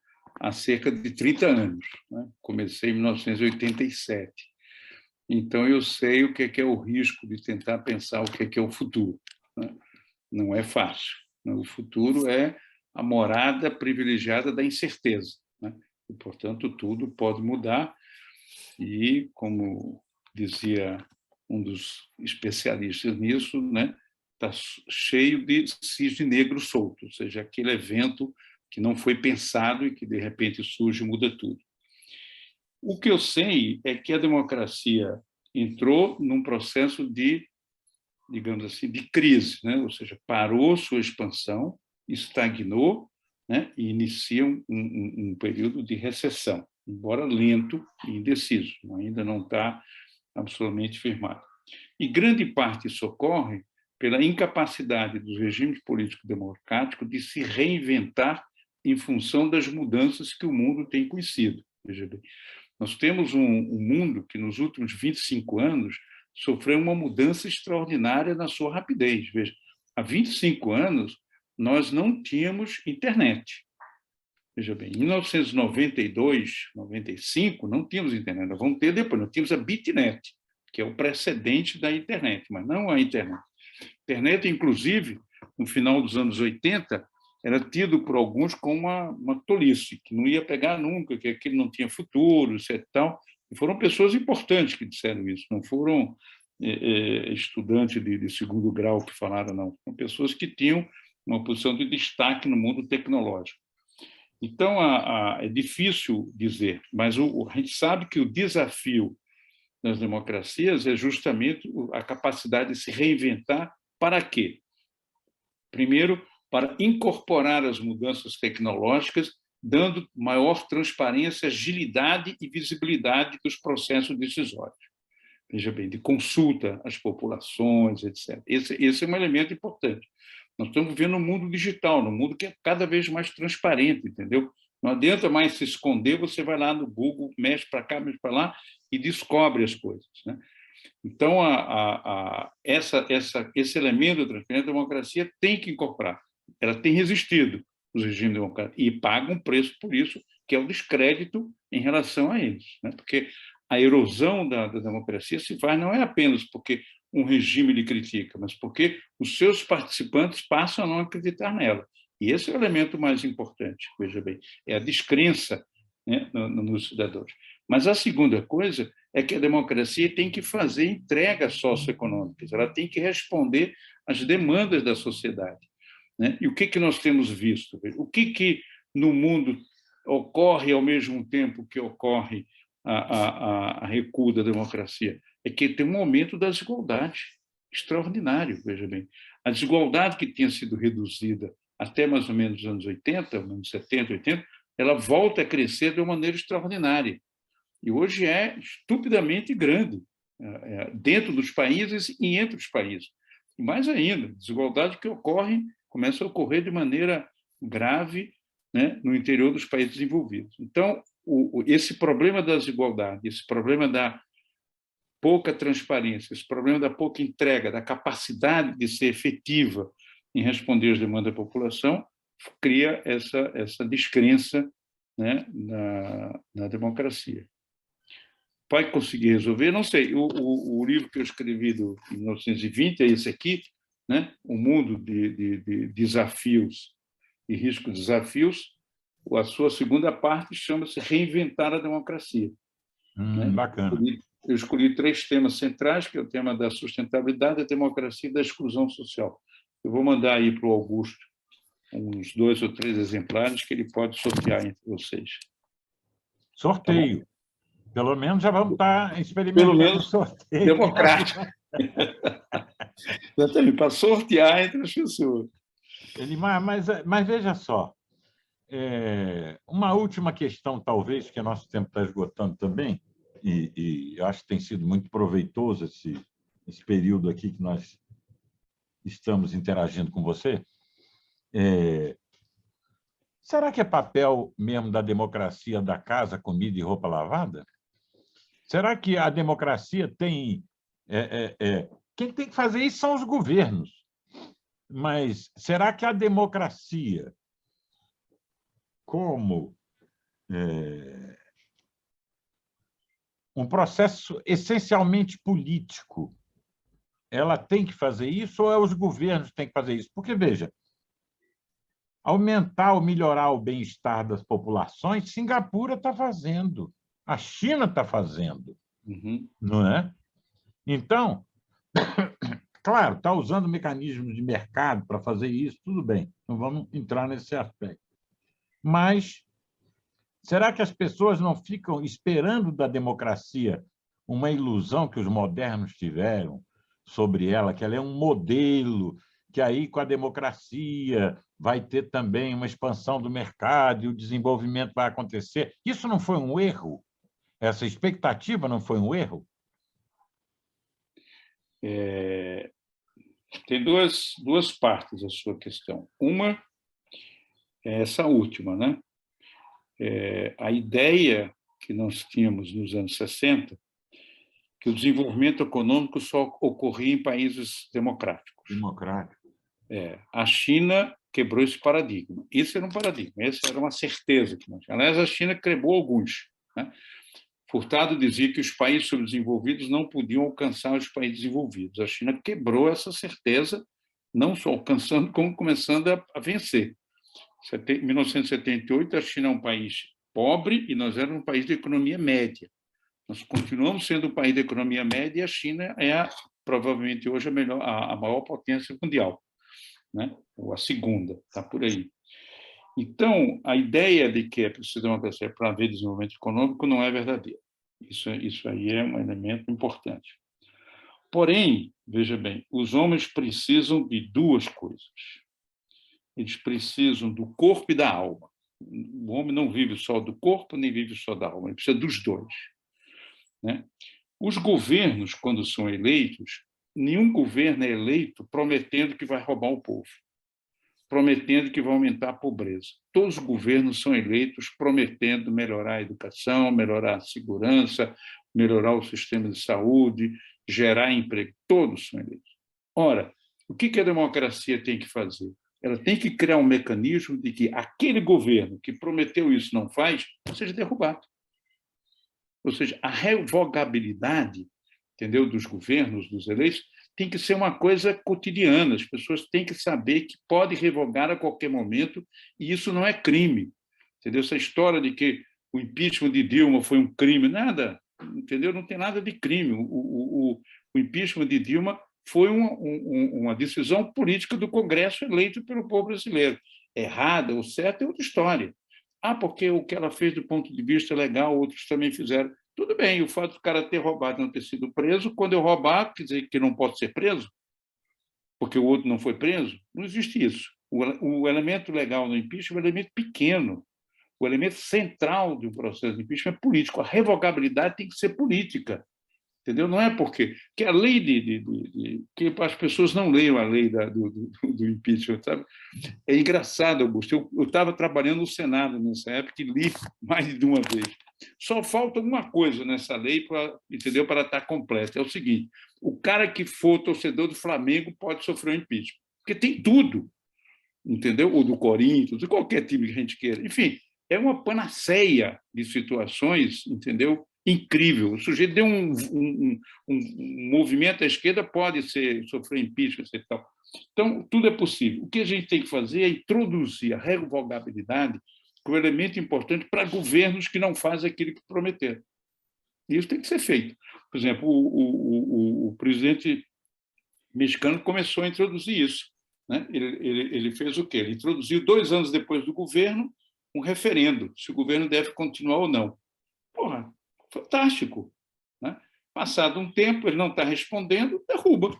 há cerca de 30 anos. Né? Comecei em 1987. Então, eu sei o que é o risco de tentar pensar o que é o futuro. Né? Não é fácil. O futuro é a morada privilegiada da incerteza. Né? E, portanto, tudo pode mudar. E, como dizia um dos especialistas nisso, né? Está cheio de cisne negro solto, ou seja, aquele evento que não foi pensado e que, de repente, surge e muda tudo. O que eu sei é que a democracia entrou num processo de, digamos assim, de crise, né? Ou seja, parou sua expansão, estagnou, né? E inicia um período de recessão, embora lento e indeciso, ainda não está absolutamente firmado. E grande parte isso ocorre pela incapacidade dos regimes políticos democráticos de se reinventar em função das mudanças que o mundo tem conhecido. Veja bem, nós temos um mundo que, nos últimos 25 anos, sofreu uma mudança extraordinária na sua rapidez. Veja, há 25 anos, nós não tínhamos internet. Veja bem, em 1992, 95, não tínhamos internet. Nós vamos ter depois, nós tínhamos a Bitnet, que é o precedente da internet, mas não a internet. A internet, inclusive, no final dos anos 80, era tido por alguns como uma tolice, que não ia pegar nunca, que aquilo não tinha futuro, etc. E foram pessoas importantes que disseram isso, não foram estudantes de segundo grau que falaram, não. São pessoas que tinham uma posição de destaque no mundo tecnológico. Então, é difícil dizer, mas a gente sabe que o desafio nas democracias é justamente a capacidade de se reinventar. Para quê? Primeiro, para incorporar as mudanças tecnológicas, dando maior transparência, agilidade e visibilidade dos processos decisórios. Veja bem, de consulta às populações, etc. Esse é um elemento importante. Nós estamos vivendo um mundo digital, num mundo que é cada vez mais transparente, entendeu? Não adianta mais se esconder, você vai lá no Google, mexe para cá, mexe para lá e descobre as coisas, né? Então, esse elemento da transparência da democracia tem que incorporar. Ela tem resistido os regimes democráticos e paga um preço por isso, que é o descrédito em relação a eles, né? Porque a erosão da democracia se faz não é apenas porque um regime lhe critica, mas porque os seus participantes passam a não acreditar nela. E esse é o elemento mais importante, veja bem, é a descrença, né, nos cidadãos. Mas a segunda coisa é que a democracia tem que fazer entregas socioeconômicas, ela tem que responder às demandas da sociedade, né? E o que nós temos visto? O que no mundo ocorre ao mesmo tempo que ocorre a recuo da democracia? É que tem um aumento da desigualdade extraordinário, veja bem. A desigualdade que tinha sido reduzida até mais ou menos os anos 80, anos 70, 80, ela volta a crescer de uma maneira extraordinária. E hoje é estupidamente grande, dentro dos países e entre os países. E mais ainda, desigualdade que começa a ocorrer de maneira grave, né, no interior dos países desenvolvidos. Então, esse problema da desigualdade, esse problema da pouca transparência, esse problema da pouca entrega, da capacidade de ser efetiva em responder às demandas da população, cria essa descrença, né, na democracia. Vai conseguir resolver? Não sei. O livro que eu escrevi em 1920 é esse aqui, né? O Mundo de Desafios e Riscos Desafios. A sua segunda parte chama-se Reinventar a Democracia. Né? Bacana. Eu escolhi 3 temas centrais, que é o tema da sustentabilidade, da democracia e da exclusão social. Eu vou mandar aí para o Augusto uns 2 ou 3 exemplares que ele pode sortear entre vocês. Sorteio. Tá, pelo menos já vamos estar experimentando. Pelo menos sorteio democrático. Exatamente, para sortear entre as pessoas. Elimar, mas veja só, uma última questão, talvez, que o nosso tempo está esgotando também, e eu acho que tem sido muito proveitoso esse período aqui que nós estamos interagindo com você. Será que é papel mesmo da democracia da casa, comida e roupa lavada? Será que a democracia tem... Quem tem que fazer isso são os governos. Mas será que a democracia, como um processo essencialmente político, ela tem que fazer isso ou é os governos que têm que fazer isso? Porque, veja, aumentar ou melhorar o bem-estar das populações, Singapura está fazendo, a China está fazendo, não é? Então, claro, está usando mecanismos de mercado para fazer isso, tudo bem, não vamos entrar nesse aspecto. Mas será que as pessoas não ficam esperando da democracia uma ilusão que os modernos tiveram sobre ela, que ela é um modelo, que aí com a democracia vai ter também uma expansão do mercado e o desenvolvimento vai acontecer? Isso não foi um erro? Essa expectativa não foi um erro? Tem duas partes a sua questão. Uma é essa última, né? A ideia que nós tínhamos nos anos 60, que o desenvolvimento econômico só ocorria em países democráticos. A China quebrou esse paradigma. Esse era um paradigma, essa era uma certeza que nós tínhamos. Aliás, a China quebrou alguns, né? Furtado dizia que os países subdesenvolvidos não podiam alcançar os países desenvolvidos. A China quebrou essa certeza, não só alcançando, como começando a vencer. Em 1978, a China é um país pobre e nós éramos um país de economia média. Nós continuamos sendo o país da economia média e a China é, provavelmente, hoje a maior potência mundial, né? Ou a segunda, está por aí. Então, a ideia de que é preciso democracia para haver desenvolvimento econômico não é verdadeira. Isso aí é um elemento importante. Porém, veja bem, os homens precisam de duas coisas. Eles precisam do corpo e da alma. O homem não vive só do corpo, nem vive só da alma, ele precisa dos dois, né? Os governos, quando são eleitos, nenhum governo é eleito prometendo que vai roubar o povo, prometendo que vai aumentar a pobreza. Todos os governos são eleitos prometendo melhorar a educação, melhorar a segurança, melhorar o sistema de saúde, gerar emprego. Todos são eleitos. Ora, o que a democracia tem que fazer? Ela tem que criar um mecanismo de que aquele governo que prometeu isso não faz, seja derrubado. Ou seja, a revogabilidade, entendeu, dos governos, dos eleitos, tem que ser uma coisa cotidiana. As pessoas têm que saber que pode revogar a qualquer momento e isso não é crime. Entendeu? Essa história de que o impeachment de Dilma foi um crime, nada, entendeu? Não tem nada de crime. O impeachment de Dilma foi uma decisão política do Congresso eleito pelo povo brasileiro. Errada ou certa é outra história. Porque o que ela fez do ponto de vista legal, outros também fizeram. Tudo bem, o fato do cara ter roubado e não ter sido preso, quando eu roubar, quer dizer que não pode ser preso, porque o outro não foi preso? Não existe isso. O elemento legal no impeachment é um elemento pequeno. O elemento central de um processo de impeachment é político. A revogabilidade tem que ser política. Entendeu? Não é porque que a lei que as pessoas não leiam a lei do impeachment, sabe? É engraçado, Augusto. Eu estava trabalhando no Senado nessa época e li mais de uma vez. Só falta uma coisa nessa lei entendeu, para estar completa. É o seguinte: o cara que for torcedor do Flamengo pode sofrer um impeachment, porque tem tudo, entendeu? Ou do Corinthians, de qualquer time que a gente queira. Enfim, é uma panaceia de situações, entendeu? Incrível. O sujeito deu um movimento à esquerda, pode sofrer impeachment e tal. Então, tudo é possível. O que a gente tem que fazer é introduzir a revogabilidade como elemento importante para governos que não fazem aquilo que prometeram. E isso tem que ser feito. Por exemplo, o presidente mexicano começou a introduzir isso, né? Ele fez o quê? Ele introduziu, 2 anos depois do governo, um referendo, se o governo deve continuar ou não. Porra, fantástico, né? Passado um tempo, ele não está respondendo, derruba.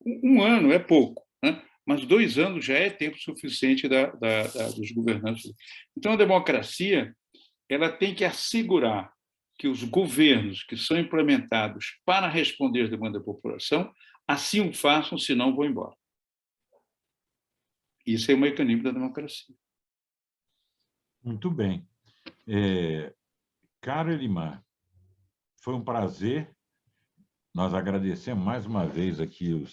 1 ano é pouco, né? Mas 2 anos já é tempo suficiente dos governantes. Então, a democracia ela tem que assegurar que os governos que são implementados para responder às demandas da população assim o façam, senão vão embora. Isso é o mecanismo da democracia. Muito bem. Caro Elimar, foi um prazer. Nós agradecemos mais uma vez aqui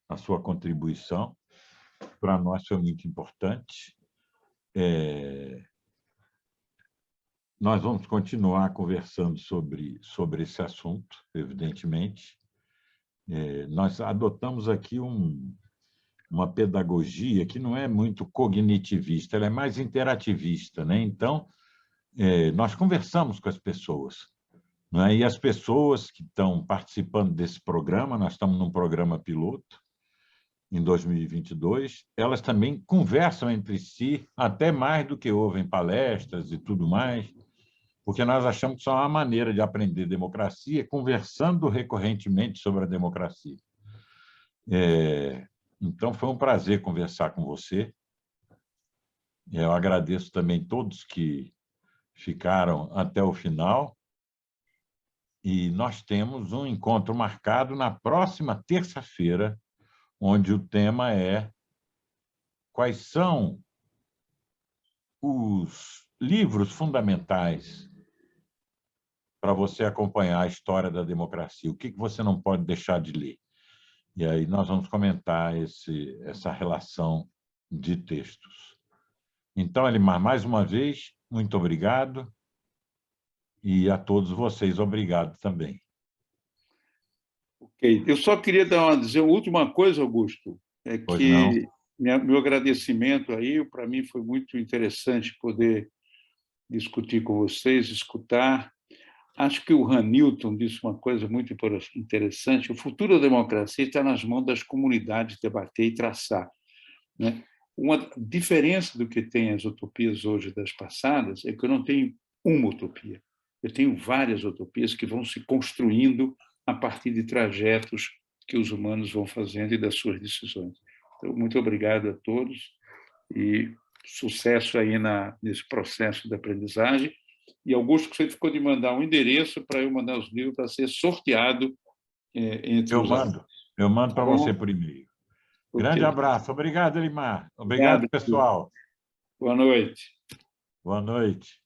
a sua contribuição. Para nós foi muito importante. Nós vamos continuar conversando sobre esse assunto, evidentemente. Nós adotamos aqui uma pedagogia que não é muito cognitivista, ela é mais interativista, né? Então, nós conversamos com as pessoas, né? E as pessoas que estão participando desse programa, nós estamos num programa piloto, em 2022, elas também conversam entre si, até mais do que ouvem palestras e tudo mais, porque nós achamos que só há uma maneira de aprender democracia conversando recorrentemente sobre a democracia. Então, foi um prazer conversar com você. Eu agradeço também todos que ficaram até o final. E nós temos um encontro marcado na próxima terça-feira, onde o tema é quais são os livros fundamentais para você acompanhar a história da democracia. O que você não pode deixar de ler? E aí nós vamos comentar essa relação de textos. Então, Elimar, mais uma vez, muito obrigado. E a todos vocês, obrigado também. Ok. Eu só queria dizer uma última coisa, Augusto, que meu agradecimento aí, para mim foi muito interessante poder discutir com vocês, escutar. acho que o Hamilton disse uma coisa muito interessante: o futuro da democracia está nas mãos das comunidades debater e traçar, né? Uma diferença do que tem as utopias hoje das passadas é que eu não tenho uma utopia, eu tenho várias utopias que vão se construindo a partir de trajetos que os humanos vão fazendo e das suas decisões. Então, muito obrigado a todos e sucesso aí nesse processo de aprendizagem. E Augusto, você ficou de mandar um endereço para eu mandar os livros para ser sorteado entre os alunos. Eu mando para você por e-mail. Grande abraço. Obrigado, Elimar. Obrigado, pessoal. Boa noite. Boa noite.